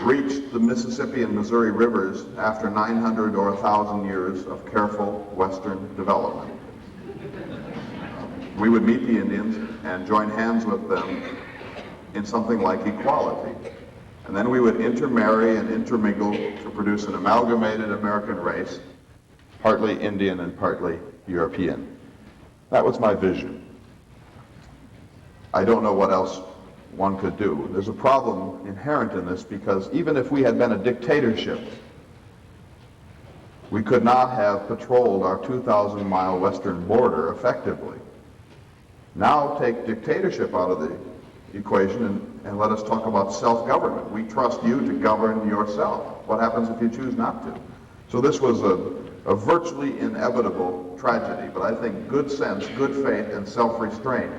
reached the Mississippi and Missouri rivers after 900 or 1,000 years of careful Western development, we would meet the Indians and join hands with them in something like equality. And then we would intermarry and intermingle to produce an amalgamated American race, partly Indian and partly European. That was my vision. I don't know what else one could do. There's a problem inherent in this because even if we had been a dictatorship, we could not have patrolled our 2,000-mile western border effectively. Now take dictatorship out of the equation and let us talk about self-government. We trust you to govern yourself. What happens if you choose not to? So this was a virtually inevitable tragedy, but I think good sense, good faith, and self-restraint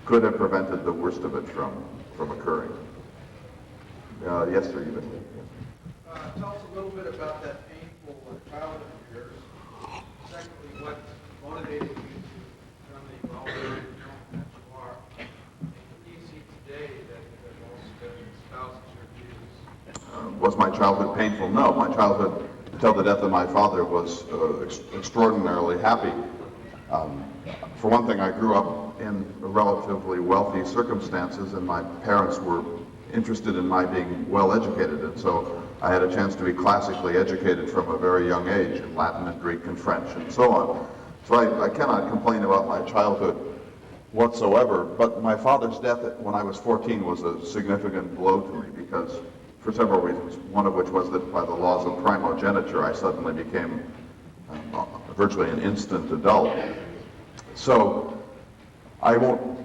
could have prevented the worst of it from occurring. Yes, sir, you can. Tell us a little bit about that painful childhood of yours. Secondly, what motivated you to become the well-known that you are? And what do you see today that most espouses your views? Was my childhood painful? No, my childhood, until the death of my father, was extraordinarily happy. For one thing, I grew up in relatively wealthy circumstances, and my parents were interested in my being well educated, and so I had a chance to be classically educated from a very young age in Latin and Greek and French and so on. So I cannot complain about my childhood whatsoever, but my father's death when I was 14 was a significant blow to me because for several reasons, one of which was that by the laws of primogeniture I suddenly became virtually an instant adult. So I won't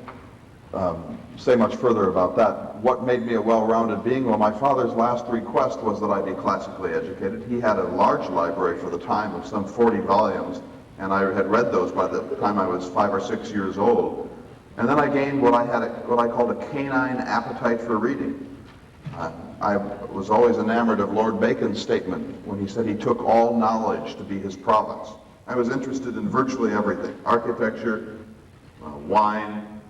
say much further about that. What made me a well-rounded being? Well, my father's last request was that I be classically educated. He had a large library for the time of some 40 volumes, and I had read those by the time I was 5 or 6 years old. And then I gained what I called a canine appetite for reading. I was always enamored of Lord Bacon's statement when he said he took all knowledge to be his province. I was interested in virtually everything: architecture, wine,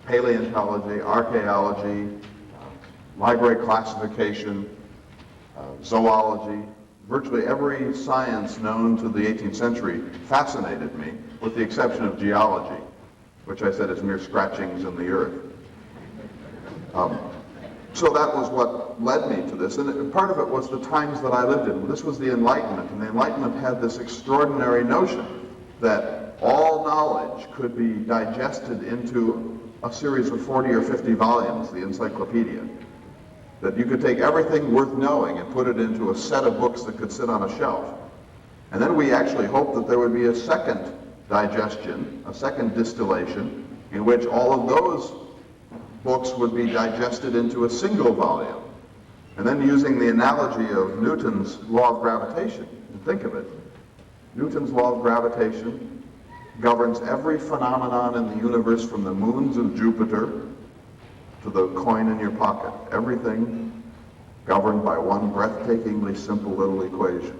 paleontology, archaeology, library classification, zoology. Virtually every science known to the 18th century fascinated me, with the exception of geology, which I said is mere scratchings in the earth. So that was what led me to this, and part of it was the times that I lived in. This was the Enlightenment, and the Enlightenment had this extraordinary notion that all knowledge could be digested into a series of 40 or 50 volumes, the encyclopedia. That you could take everything worth knowing and put it into a set of books that could sit on a shelf. And then we actually hoped that there would be a second digestion, a second distillation, in which all of those books would be digested into a single volume. And then using the analogy of Newton's law of gravitation, and think of it, Newton's law of gravitation governs every phenomenon in the universe from the moons of Jupiter to the coin in your pocket. Everything governed by one breathtakingly simple little equation.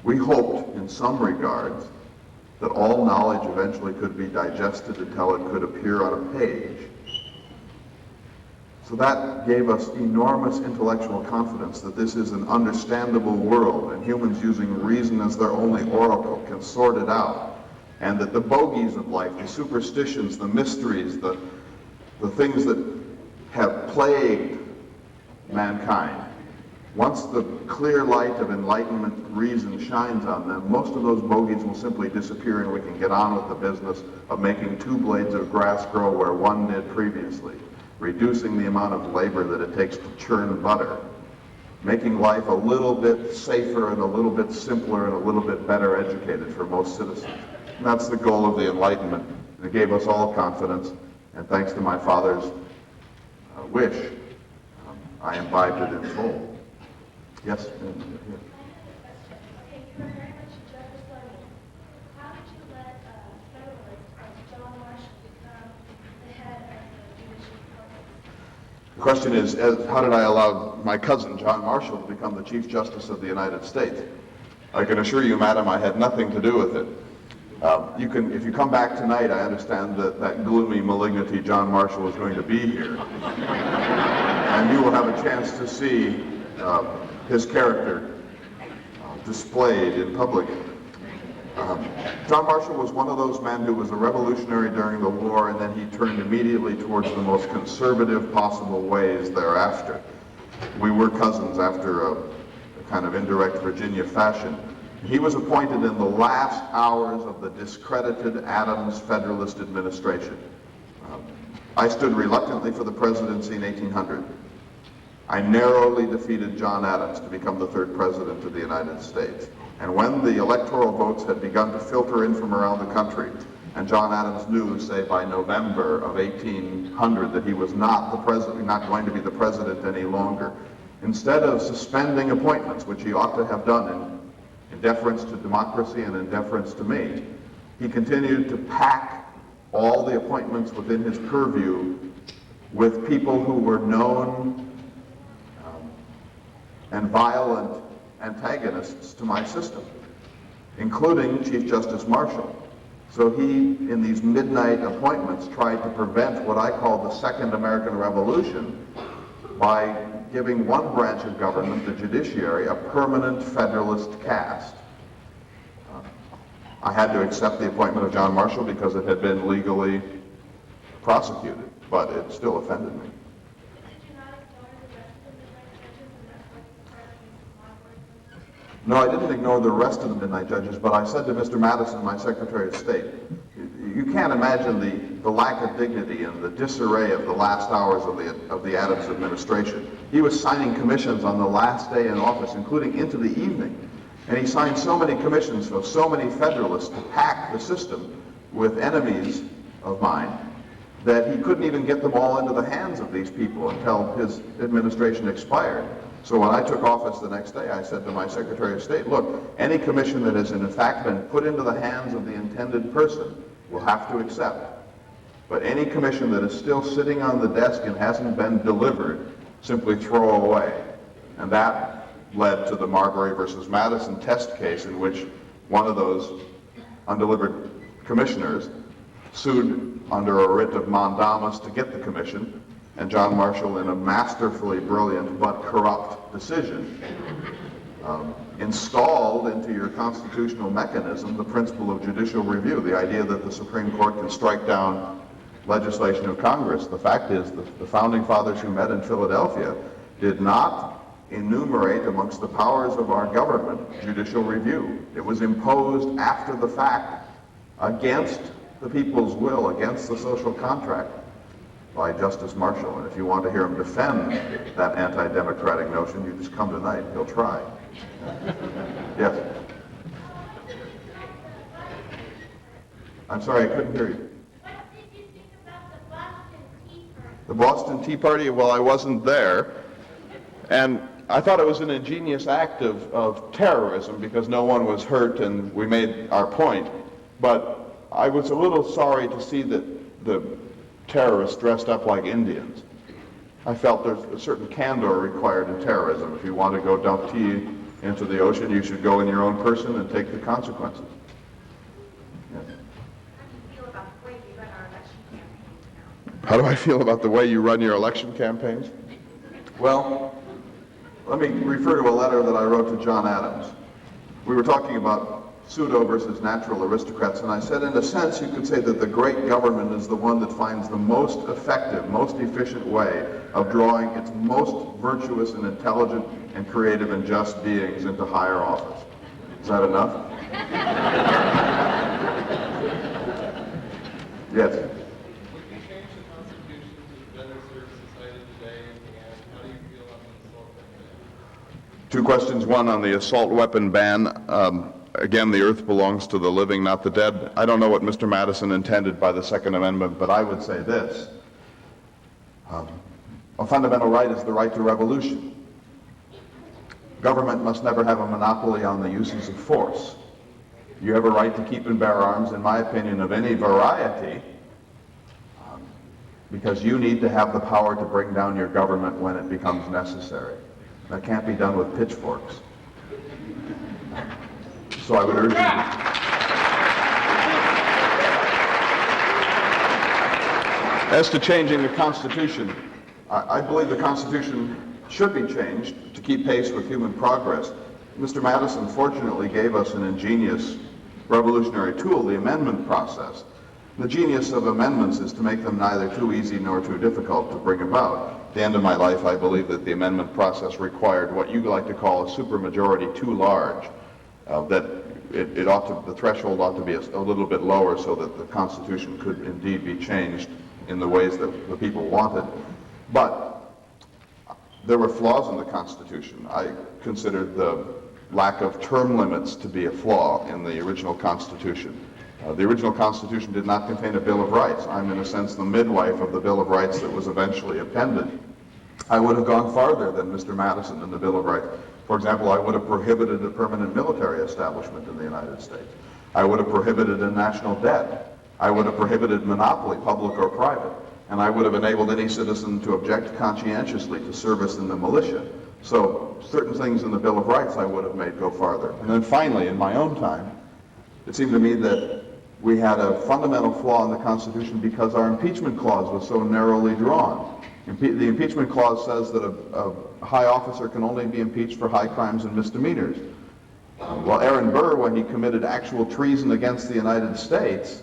We hoped, in some regards, that all knowledge eventually could be digested until it could appear on a page. So that gave us enormous intellectual confidence that this is an understandable world, and humans using reason as their only oracle can sort it out, and that the bogeys of life, the superstitions, the mysteries, the things that have plagued mankind, once the clear light of enlightenment reason shines on them, most of those bogeys will simply disappear, and we can get on with the business of making 2 blades of grass grow where one did previously, reducing the amount of labor that it takes to churn butter, making life a little bit safer and a little bit simpler and a little bit better educated for most citizens. And that's the goal of the Enlightenment. And it gave us all confidence, and thanks to my father's wish, I imbibed it in full. Yes? Okay, you were very much Jeffersonian. How did you let a Federalist like John Marshall become the head of the Judicial Department? The question is, how did I allow my cousin, John Marshall, to become the Chief Justice of the United States? I can assure you, madam, I had nothing to do with it. If you come back tonight, I understand that that gloomy malignity, John Marshall, is going to be here. And you will have a chance to see his character displayed in public. John Marshall was one of those men who was a revolutionary during the war, and then he turned immediately towards the most conservative possible ways thereafter. We were cousins after a kind of indirect Virginia fashion. He was appointed in the last hours of the discredited Adams Federalist administration. I stood reluctantly for the presidency in 1800. I narrowly defeated John Adams to become the 3rd president of the United States. And when the electoral votes had begun to filter in from around the country, and John Adams knew, say, by November of 1800 that he was not going to be the president any longer, instead of suspending appointments, which he ought to have done in deference to democracy and in deference to me, he continued to pack all the appointments within his purview with people who were known and violent antagonists to my system, including Chief Justice Marshall. So he, in these midnight appointments, tried to prevent what I call the Second American Revolution by giving one branch of government, the judiciary, a permanent Federalist caste. I had to accept the appointment of John Marshall because it had been legally prosecuted, but it still offended me. No, I didn't ignore the rest of the midnight judges, but I said to Mr. Madison, my Secretary of State, you can't imagine the lack of dignity and the disarray of the last hours of the Adams administration. He was signing commissions on the last day in office, including into the evening. And he signed so many commissions for so many Federalists to pack the system with enemies of mine that he couldn't even get them all into the hands of these people until his administration expired. So when I took office the next day, I said to my Secretary of State, look, any commission that has in fact been put into the hands of the intended person will have to accept. But any commission that is still sitting on the desk and hasn't been delivered, simply throw away. And that led to the Marbury versus Madison test case, in which one of those undelivered commissioners sued under a writ of mandamus to get the commission, and John Marshall, in a masterfully brilliant but corrupt decision, installed into your constitutional mechanism the principle of judicial review, the idea that the Supreme Court can strike down legislation of Congress. The fact is the founding fathers who met in Philadelphia did not enumerate amongst the powers of our government judicial review. It was imposed after the fact, against the people's will, against the social contract, by Justice Marshall. And if you want to hear him defend that anti-democratic notion, you just come tonight. He'll try. Yes? I'm sorry, I couldn't hear you. What did you think about the Boston Tea Party? The Boston Tea Party, well, I wasn't there. And I thought it was an ingenious act of terrorism because no one was hurt and we made our point. But I was a little sorry to see that the terrorists dressed up like Indians. I felt there's a certain candor required in terrorism. If you want to go dump tea into the ocean, you should go in your own person and take the consequences. Yes. How do you feel about the way you run our election campaigns now? How do I feel about the way you run your election campaigns? Well, let me refer to a letter that I wrote to John Adams. We were talking about pseudo versus natural aristocrats, and I said, in a sense, you could say that the great government is the one that finds the most effective, most efficient way of drawing its most virtuous and intelligent and creative and just beings into higher office. Is that enough? Yes? Would you change the Constitution to better serve society today, and how do you feel about the assault weapon ban? Two questions. One on the assault weapon ban. Again, the earth belongs to the living, not the dead. I don't know what Mr. Madison intended by the Second Amendment, but I would say this. A fundamental right is the right to revolution. Government must never have a monopoly on the uses of force. You have a right to keep and bear arms, in my opinion, of any variety, because you need to have the power to bring down your government when it becomes necessary. That can't be done with pitchforks. So I would urge you as to changing the Constitution, I believe the Constitution should be changed to keep pace with human progress. Mr. Madison fortunately gave us an ingenious revolutionary tool, the amendment process. The genius of amendments is to make them neither too easy nor too difficult to bring about. At the end of my life, I believe that the amendment process required what you like to call a supermajority too large. That the threshold ought to be a little bit lower so that the Constitution could indeed be changed in the ways that the people wanted. But there were flaws in the Constitution. I considered the lack of term limits to be a flaw in the original Constitution. The original Constitution did not contain a Bill of Rights. I'm, in a sense, the midwife of the Bill of Rights that was eventually appended. I would have gone farther than Mr. Madison in the Bill of Rights. For example, I would have prohibited a permanent military establishment in the United States. I would have prohibited a national debt. I would have prohibited monopoly, public or private. And I would have enabled any citizen to object conscientiously to service in the militia. So certain things in the Bill of Rights I would have made go farther. And then finally, in my own time, it seemed to me that we had a fundamental flaw in the Constitution because our impeachment clause was so narrowly drawn. The impeachment clause says that a high officer can only be impeached for high crimes and misdemeanors. Well, Aaron Burr, when he committed actual treason against the United States,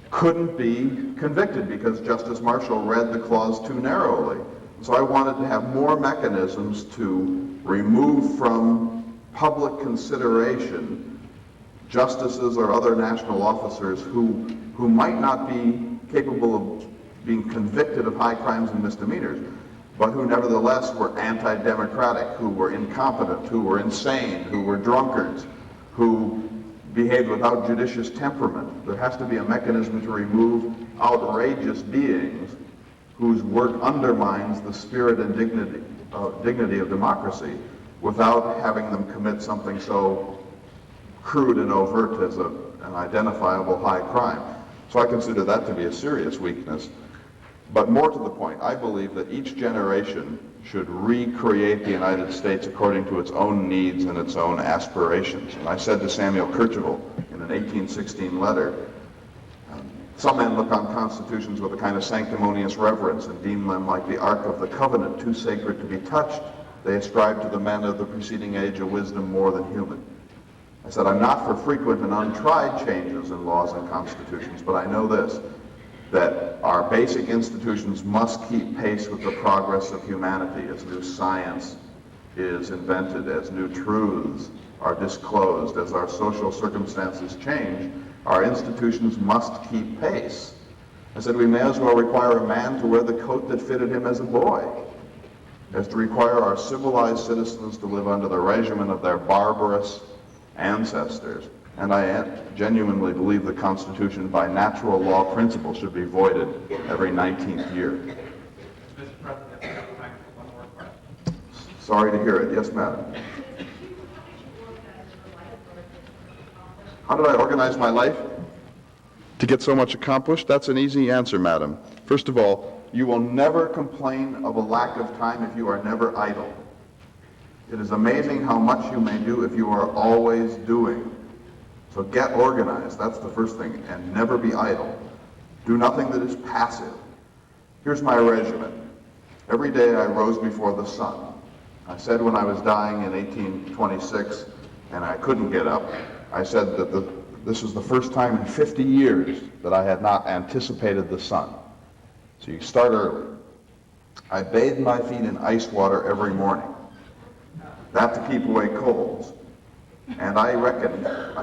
couldn't be convicted because Justice Marshall read the clause too narrowly. So I wanted to have more mechanisms to remove from public consideration justices or other national officers who might not be capable of being convicted of high crimes and misdemeanors, but who nevertheless were anti-democratic, who were incompetent, who were insane, who were drunkards, who behaved without judicious temperament. There has to be a mechanism to remove outrageous beings whose work undermines the spirit and dignity of democracy without having them commit something so crude and overt as an identifiable high crime. So I consider that to be a serious weakness. But more to the point, I believe that each generation should recreate the United States according to its own needs and its own aspirations. And I said to Samuel Kercheval in an 1816 letter, some men look on constitutions with a kind of sanctimonious reverence and deem them like the Ark of the Covenant, too sacred to be touched. They ascribe to the men of the preceding age a wisdom more than human. I said, I'm not for frequent and untried changes in laws and constitutions, but I know this. that our basic institutions must keep pace with the progress of humanity as new science is invented, as new truths are disclosed, as our social circumstances change. Our institutions must keep pace. I said we may as well require a man to wear the coat that fitted him as a boy as to require our civilized citizens to live under the regimen of their barbarous ancestors. And I genuinely believe the Constitution by natural law principle should be voided every 19th year. Mr. President, we have time for one more question. Sorry to hear it. Yes, madam. How did I organize my life to get so much accomplished? That's an easy answer, madam. First of all, you will never complain of a lack of time if you are never idle. It is amazing how much you may do if you are always doing. So get organized, that's the first thing, and never be idle. Do nothing that is passive. Here's my regimen. Every day I rose before the sun. I said when I was dying in 1826 and I couldn't get up, I said that this was the first time in 50 years that I had not anticipated the sun. So you start early. I bathe my feet in ice water every morning. That to keep away colds. And I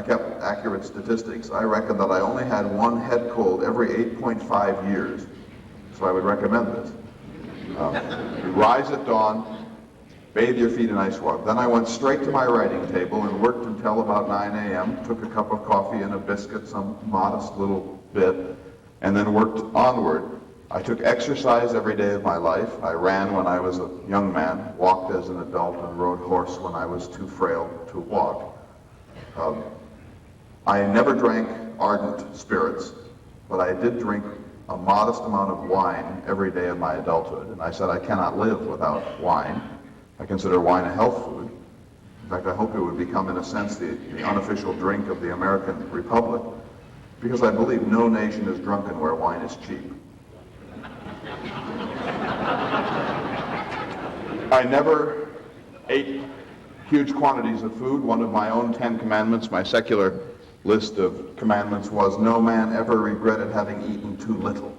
kept accurate statistics. I reckon that I only had one head cold every 8.5 years. So I would recommend this. You rise at dawn, bathe your feet in ice water. Then I went straight to my writing table and worked until about 9 a.m., took a cup of coffee and a biscuit, some modest little bit, and then worked onward. I took exercise every day of my life. I ran when I was a young man, walked as an adult, and rode horse when I was too frail to walk. I never drank ardent spirits, but I did drink a modest amount of wine every day of my adulthood. And I said I cannot live without wine. I consider wine a health food. In fact, I hope it would become, in a sense, the unofficial drink of the American Republic, because I believe no nation is drunken where wine is cheap. I never ate huge quantities of food. One of my own 10 commandments, my secular list of commandments, was no man ever regretted having eaten too little.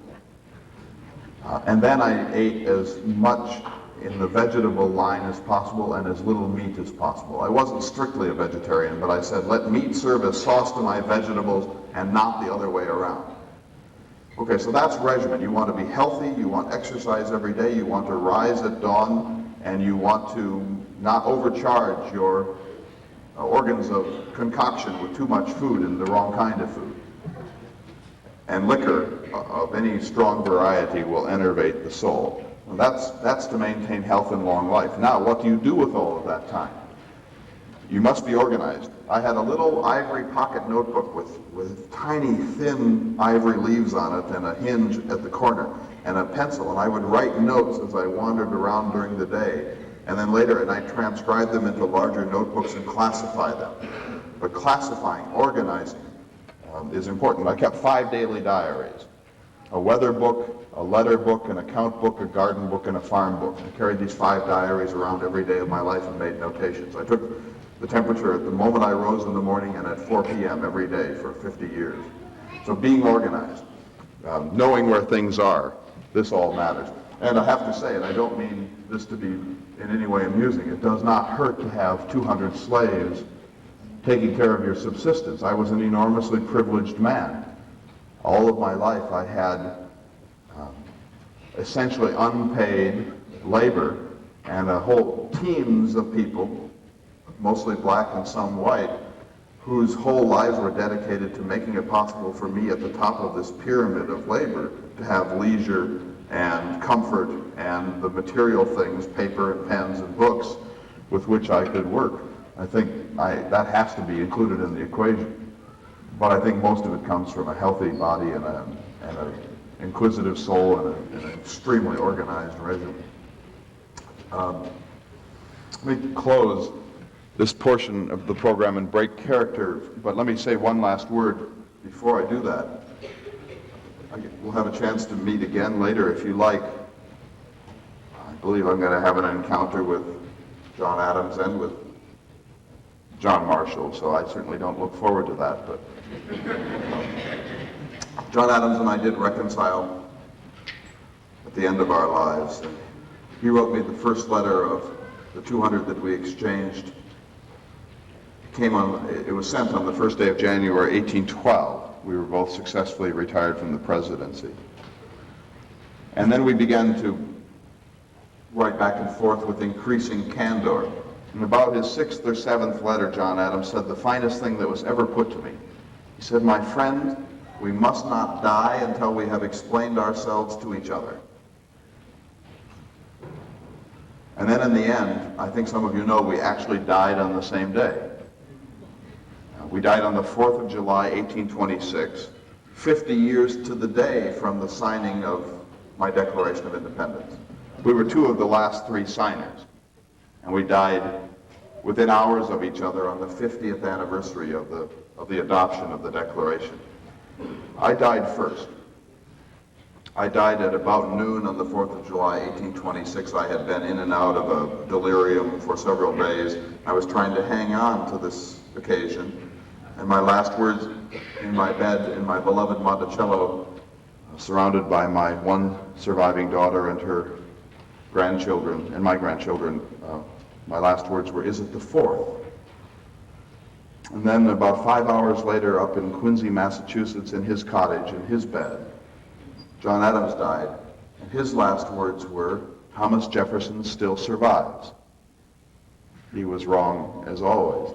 And then I ate as much in the vegetable line as possible and as little meat as possible. I wasn't strictly a vegetarian, but I said, let meat serve as sauce to my vegetables and not the other way around. Okay, so that's regimen. You want to be healthy, you want exercise every day, you want to rise at dawn, and you want to not overcharge your organs of concoction with too much food and the wrong kind of food. And liquor of any strong variety will enervate the soul. And that's to maintain health and long life. Now, what do you do with all of that time? You must be organized. I had a little ivory pocket notebook with tiny, thin ivory leaves on it and a hinge at the corner and a pencil, and I would write notes as I wandered around during the day, and then later at night transcribe them into larger notebooks and classify them. But classifying, organizing is important. I kept 5 daily diaries: a weather book, a letter book, an account book, a garden book, and a farm book. I carried these 5 diaries around every day of my life and made notations. I took the temperature at the moment I rose in the morning and at 4 p.m. every day for 50 years. So being organized, knowing where things are, this all matters. And I have to say, and I don't mean this to be in any way amusing, it does not hurt to have 200 slaves taking care of your subsistence. I was an enormously privileged man. All of my life I had essentially unpaid labor and whole teams of people, mostly black and some white, whose whole lives were dedicated to making it possible for me at the top of this pyramid of labor to have leisure and comfort and the material things, paper and pens and books, with which I could work. I think that has to be included in the equation. But I think most of it comes from a healthy body and an inquisitive soul and an extremely organized regimen. Let me close this portion of the program and break character, but let me say one last word before I do that. We'll have a chance to meet again later if you like. I believe I'm going to have an encounter with John Adams and with John Marshall, so I certainly don't look forward to that, but John Adams and I did reconcile at the end of our lives. And he wrote me the first letter of the 200 that we exchanged. It was sent on the first day of January 1812. We were both successfully retired from the presidency. And then we began to write back and forth with increasing candor. And about his 6th or 7th letter, John Adams said the finest thing that was ever put to me. He said, "My friend, we must not die until we have explained ourselves to each other." And then in the end, I think some of you know, we actually died on the same day. We died on the 4th of July, 1826, 50 years to the day from the signing of my Declaration of Independence. We were 2 of the last 3 signers, and we died within hours of each other on the 50th anniversary of the adoption of the Declaration. I died first. I died at about noon on the 4th of July, 1826. I had been in and out of a delirium for several days. I was trying to hang on to this occasion. And my last words in my bed in my beloved Monticello, surrounded by my one surviving daughter and her grandchildren, and my grandchildren, my last words were, "Is it the 4th?" And then about 5 hours later, up in Quincy, Massachusetts, in his cottage, in his bed, John Adams died, and his last words were, "Thomas Jefferson still survives." He was wrong, as always.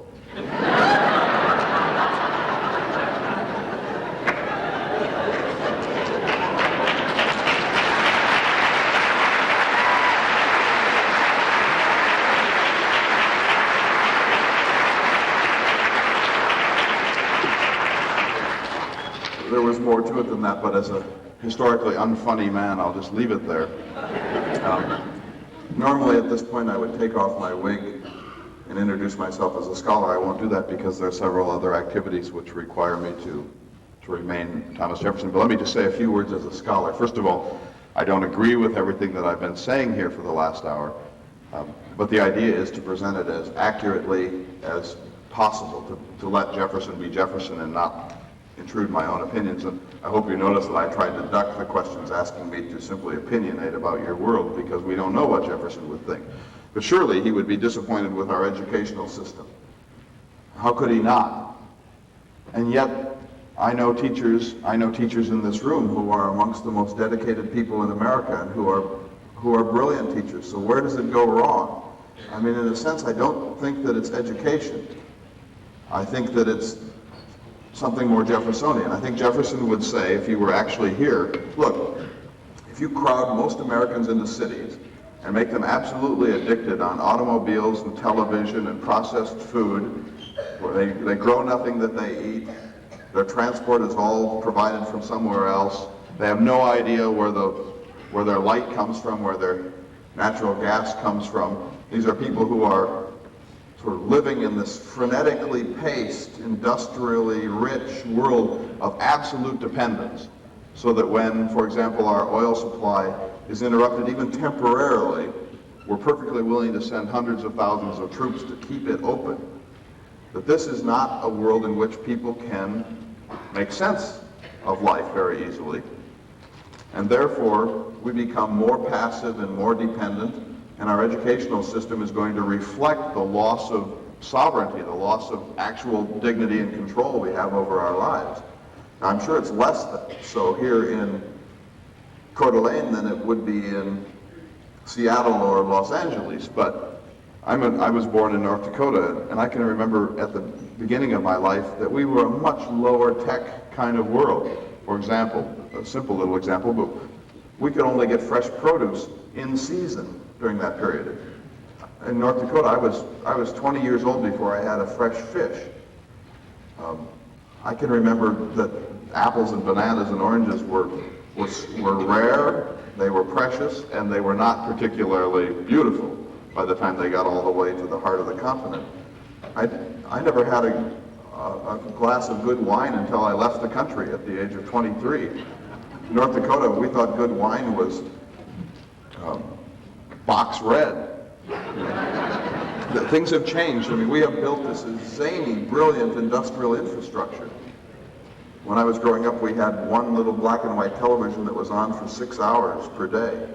There was more to it than that, but as a historically unfunny man, I'll just leave it there. Normally at this point I would take off my wig and introduce myself as a scholar. I won't do that because there are several other activities which require me to remain Thomas Jefferson. But let me just say a few words as a scholar. First of all, I don't agree with everything that I've been saying here for the last hour, but the idea is to present it as accurately as possible, to let Jefferson be Jefferson and not intrude my own opinions. And I hope you notice that I tried to duck the questions asking me to simply opinionate about your world, because we don't know what Jefferson would think. But surely he would be disappointed with our educational system. How could he not? And yet, I know teachers in this room who are amongst the most dedicated people in America and who are brilliant teachers. So where does it go wrong? I mean, in a sense, I don't think that it's education. I think that it's something more Jeffersonian. I think Jefferson would say, if he were actually here, look, if you crowd most Americans into cities and make them absolutely addicted on automobiles and television and processed food, where they grow nothing that they eat, their transport is all provided from somewhere else, they have no idea where their light comes from, where their natural gas comes from. These are people who are sort of living in this frenetically paced, industrially rich world of absolute dependence, so that when, for example, our oil supply is interrupted even temporarily, we're perfectly willing to send hundreds of thousands of troops to keep it open. But this is not a world in which people can make sense of life very easily. And therefore, we become more passive and more dependent, and our educational system is going to reflect the loss of sovereignty, the loss of actual dignity and control we have over our lives. Now, I'm sure it's less so here in Coeur d'Alene than it would be in Seattle or Los Angeles, but I was born in North Dakota, and I can remember at the beginning of my life that we were a much lower tech kind of world. For example, a simple little example, but we could only get fresh produce in season during that period. In North Dakota, I was 20 years old before I had a fresh fish. I can remember that apples and bananas and oranges were rare, they were precious, and they were not particularly beautiful by the time they got all the way to the heart of the continent. I never had a glass of good wine until I left the country at the age of 23. In North Dakota, we thought good wine was box red. Things have changed. I mean, we have built this zany, brilliant industrial infrastructure. When I was growing up, we had one little black and white television that was on for 6 hours per day.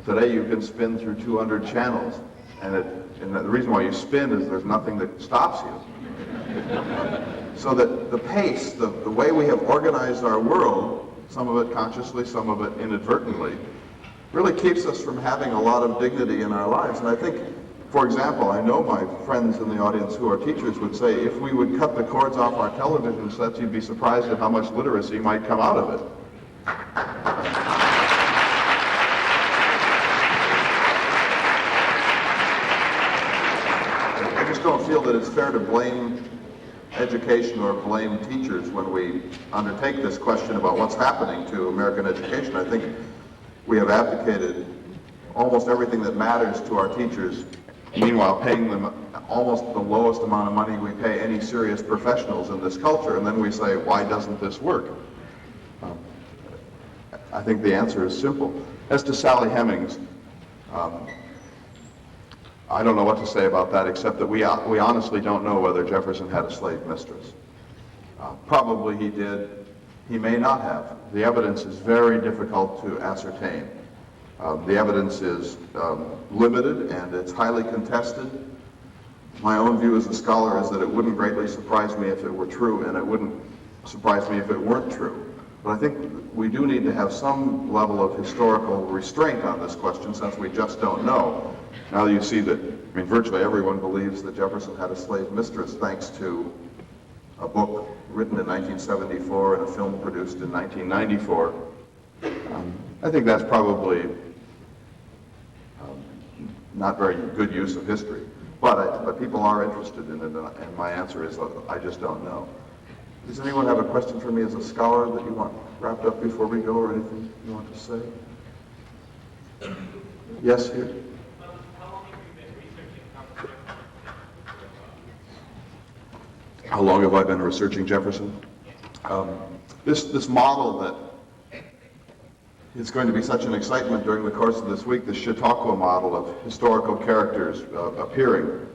Today you can spin through 200 channels, and the reason why you spin is there's nothing that stops you. So that the pace, the way we have organized our world, some of it consciously, some of it inadvertently, really keeps us from having a lot of dignity in our lives. And I think, for example, I know my friends in the audience who are teachers would say, if we would cut the cords off our television sets, you'd be surprised at how much literacy might come out of it. I just don't feel that it's fair to blame education or blame teachers when we undertake this question about what's happening to American education. I think we have abdicated almost everything that matters to our teachers, meanwhile paying them almost the lowest amount of money we pay any serious professionals in this culture, and then we say, why doesn't this work? I think the answer is simple. As to Sally Hemings, I don't know what to say about that, except that we honestly don't know whether Jefferson had a slave mistress. Probably he did. He may not have. The evidence is very difficult to ascertain. The evidence is limited and it's highly contested. My own view as a scholar is that it wouldn't greatly surprise me if it were true, and it wouldn't surprise me if it weren't true. But I think we do need to have some level of historical restraint on this question, since we just don't know. Now you see that, virtually everyone believes that Jefferson had a slave mistress, thanks to a book written in 1974 and a film produced in 1994. I think that's probably not very good use of history, but people are interested in it, and my answer is I just don't know. Does anyone have a question for me as a scholar that you want wrapped up before we go, or anything you want to say? Yes, here. How long have I been researching Jefferson? This model that is going to be such an excitement during the course of this week, the Chautauqua model of historical characters appearing.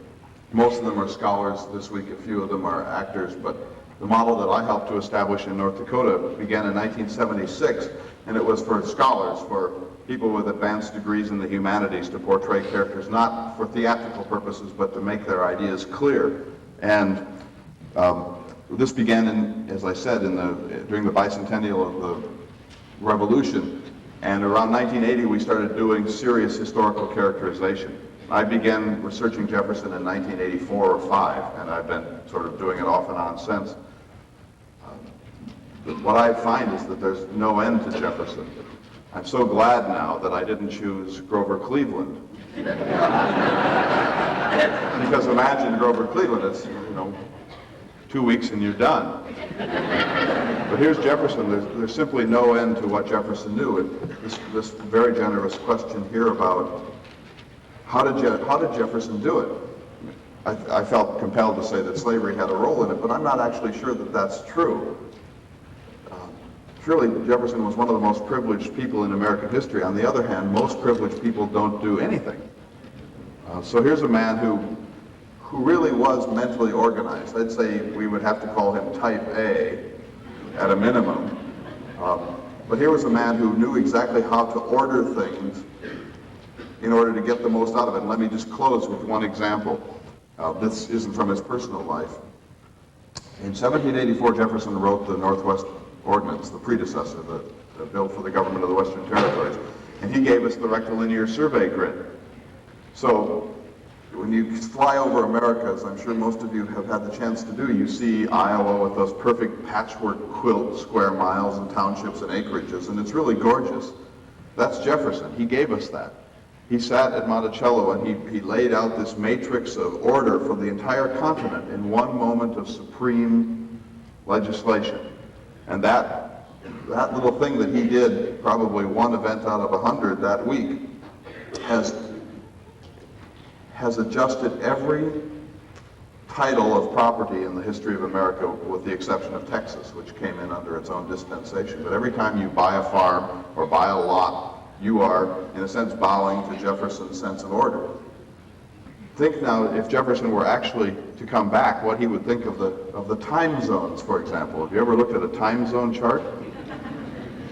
Most of them are scholars this week, a few of them are actors, but the model that I helped to establish in North Dakota began in 1976, and it was for scholars, for people with advanced degrees in the humanities, to portray characters not for theatrical purposes, but to make their ideas clear. And this began, as I said, during the bicentennial of the Revolution, and around 1980 we started doing serious historical characterization. I began researching Jefferson in 1984 or 5, and I've been sort of doing it off and on since. What I find is that there's no end to Jefferson. I'm so glad now that I didn't choose Grover Cleveland. Because imagine Grover Cleveland, it's, 2 weeks and you're done. But here's Jefferson. There's simply no end to what Jefferson knew. This very generous question here about how did Jefferson do it? I felt compelled to say that slavery had a role in it, but I'm not actually sure that that's true. Surely Jefferson was one of the most privileged people in American history. On the other hand, most privileged people don't do anything. So here's a man who really was mentally organized. I'd say we would have to call him type A at a minimum. But here was a man who knew exactly how to order things in order to get the most out of it. And let me just close with one example. This isn't from his personal life. In 1784, Jefferson wrote the Northwest Ordinance, the predecessor, the bill for the government of the Western Territories. And he gave us the rectilinear survey grid. So when you fly over America, as I'm sure most of you have had the chance to do, you see Iowa with those perfect patchwork quilt square miles and townships and acreages, and it's really gorgeous. That's Jefferson. He gave us that. He sat at Monticello and he laid out this matrix of order for the entire continent in one moment of supreme legislation. And that little thing that he did, probably one event out of 100 that week, has adjusted every title of property in the history of America, with the exception of Texas, which came in under its own dispensation. But every time you buy a farm or buy a lot, you are, in a sense, bowing to Jefferson's sense of order. Think now, if Jefferson were actually to come back, what he would think of the time zones, for example. Have you ever looked at a time zone chart?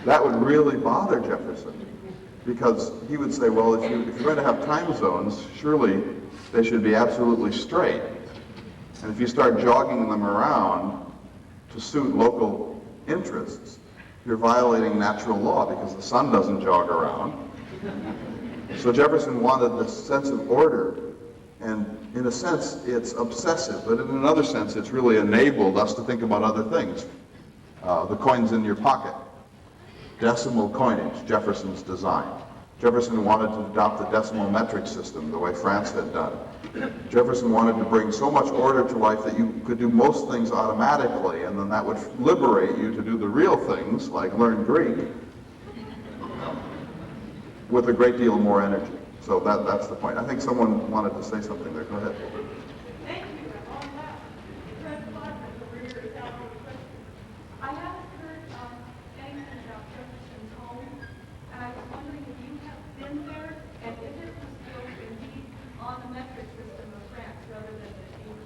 That would really bother Jefferson, because he would say, well, if you're going to have time zones, surely they should be absolutely straight. And if you start jogging them around to suit local interests, you're violating natural law, because the sun doesn't jog around. So Jefferson wanted this sense of order, and in a sense it's obsessive, but in another sense it's really enabled us to think about other things. The coins in your pocket, decimal coinage, Jefferson's design. Jefferson wanted to adopt the decimal metric system the way France had done. Jefferson wanted to bring so much order to life that you could do most things automatically, and then that would liberate you to do the real things, like learn Greek, with a great deal more energy. So that's the point. I think someone wanted to say something there. Go ahead. Thank you. On that, Fred Clark's career is out of question. I haven't heard anything about Jefferson's home, and I was wondering if you have been there, and if it was built indeed on the metric system of France rather than the English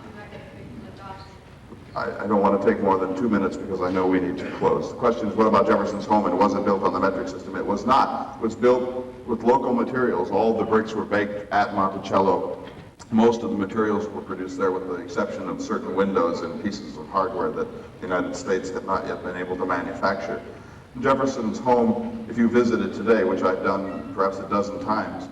United States adoption. I don't want to take more than 2 minutes because I know we need to close. The question is, what about Jefferson's home, and was it built on the metric system? It was not. It was built with local materials. All the bricks were baked at Monticello. Most of the materials were produced there, with the exception of certain windows and pieces of hardware that the United States had not yet been able to manufacture. Jefferson's home, if you visit it today, which I've done perhaps a dozen times,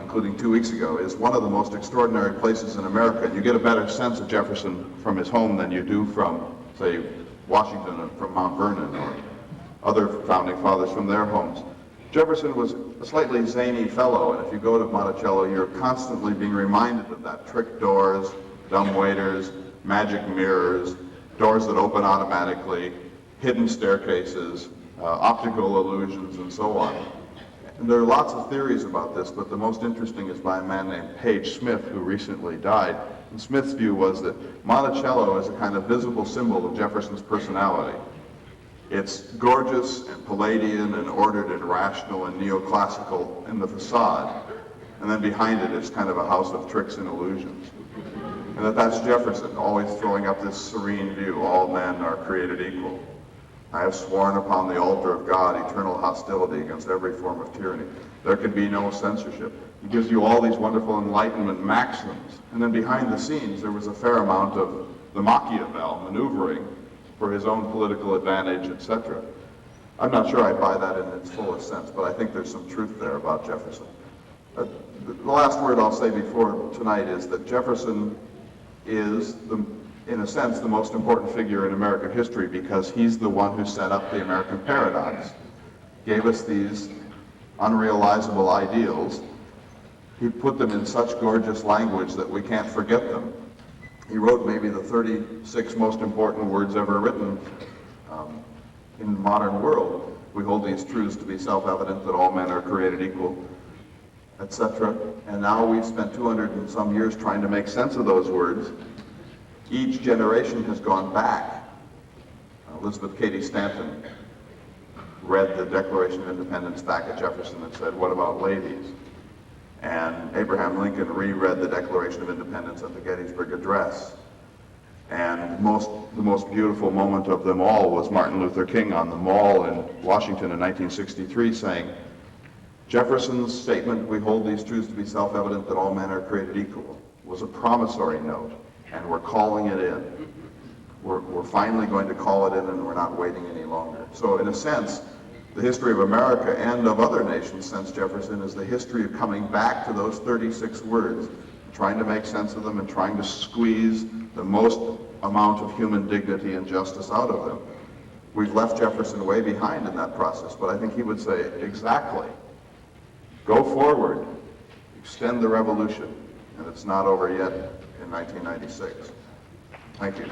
including 2 weeks ago, is one of the most extraordinary places in America. And you get a better sense of Jefferson from his home than you do from, say, Washington or from Mount Vernon or other founding fathers from their homes. Jefferson was a slightly zany fellow, and if you go to Monticello, you're constantly being reminded of that. Trick doors, dumb waiters, magic mirrors, doors that open automatically, hidden staircases, optical illusions, and so on. And there are lots of theories about this, but the most interesting is by a man named Page Smith, who recently died. And Smith's view was that Monticello is a kind of visible symbol of Jefferson's personality. It's gorgeous and Palladian and ordered and rational and neoclassical in the facade. And then behind it is kind of a house of tricks and illusions. And that's Jefferson, always throwing up this serene view: all men are created equal. I have sworn upon the altar of God eternal hostility against every form of tyranny. There can be no censorship. He gives you all these wonderful Enlightenment maxims. And then behind the scenes, there was a fair amount of the Machiavel maneuvering for his own political advantage, etc. I'm not sure I buy that in its fullest sense, but I think there's some truth there about Jefferson. The last word I'll say before tonight is that Jefferson is, in a sense, the most important figure in American history, because he's the one who set up the American paradox, gave us these unrealizable ideals. He put them in such gorgeous language that we can't forget them. He wrote maybe the 36 most important words ever written in the modern world. We hold these truths to be self-evident, that all men are created equal, etc. And now we've spent 200 and some years trying to make sense of those words. Each generation has gone back. Elizabeth Cady Stanton read the Declaration of Independence back at Jefferson and said, "What about ladies?" And Abraham Lincoln reread the Declaration of Independence at the Gettysburg Address. And the most beautiful moment of them all was Martin Luther King on the Mall in Washington in 1963 saying, "Jefferson's statement, 'We hold these truths to be self-evident that all men are created equal,' was a promissory note, and we're calling it in. We're finally going to call it in, and we're not waiting any longer." So in a sense, the history of America and of other nations since Jefferson is the history of coming back to those 36 words, trying to make sense of them and trying to squeeze the most amount of human dignity and justice out of them. We've left Jefferson way behind in that process, but I think he would say, exactly, go forward, extend the revolution, and it's not over yet in 1996. Thank you.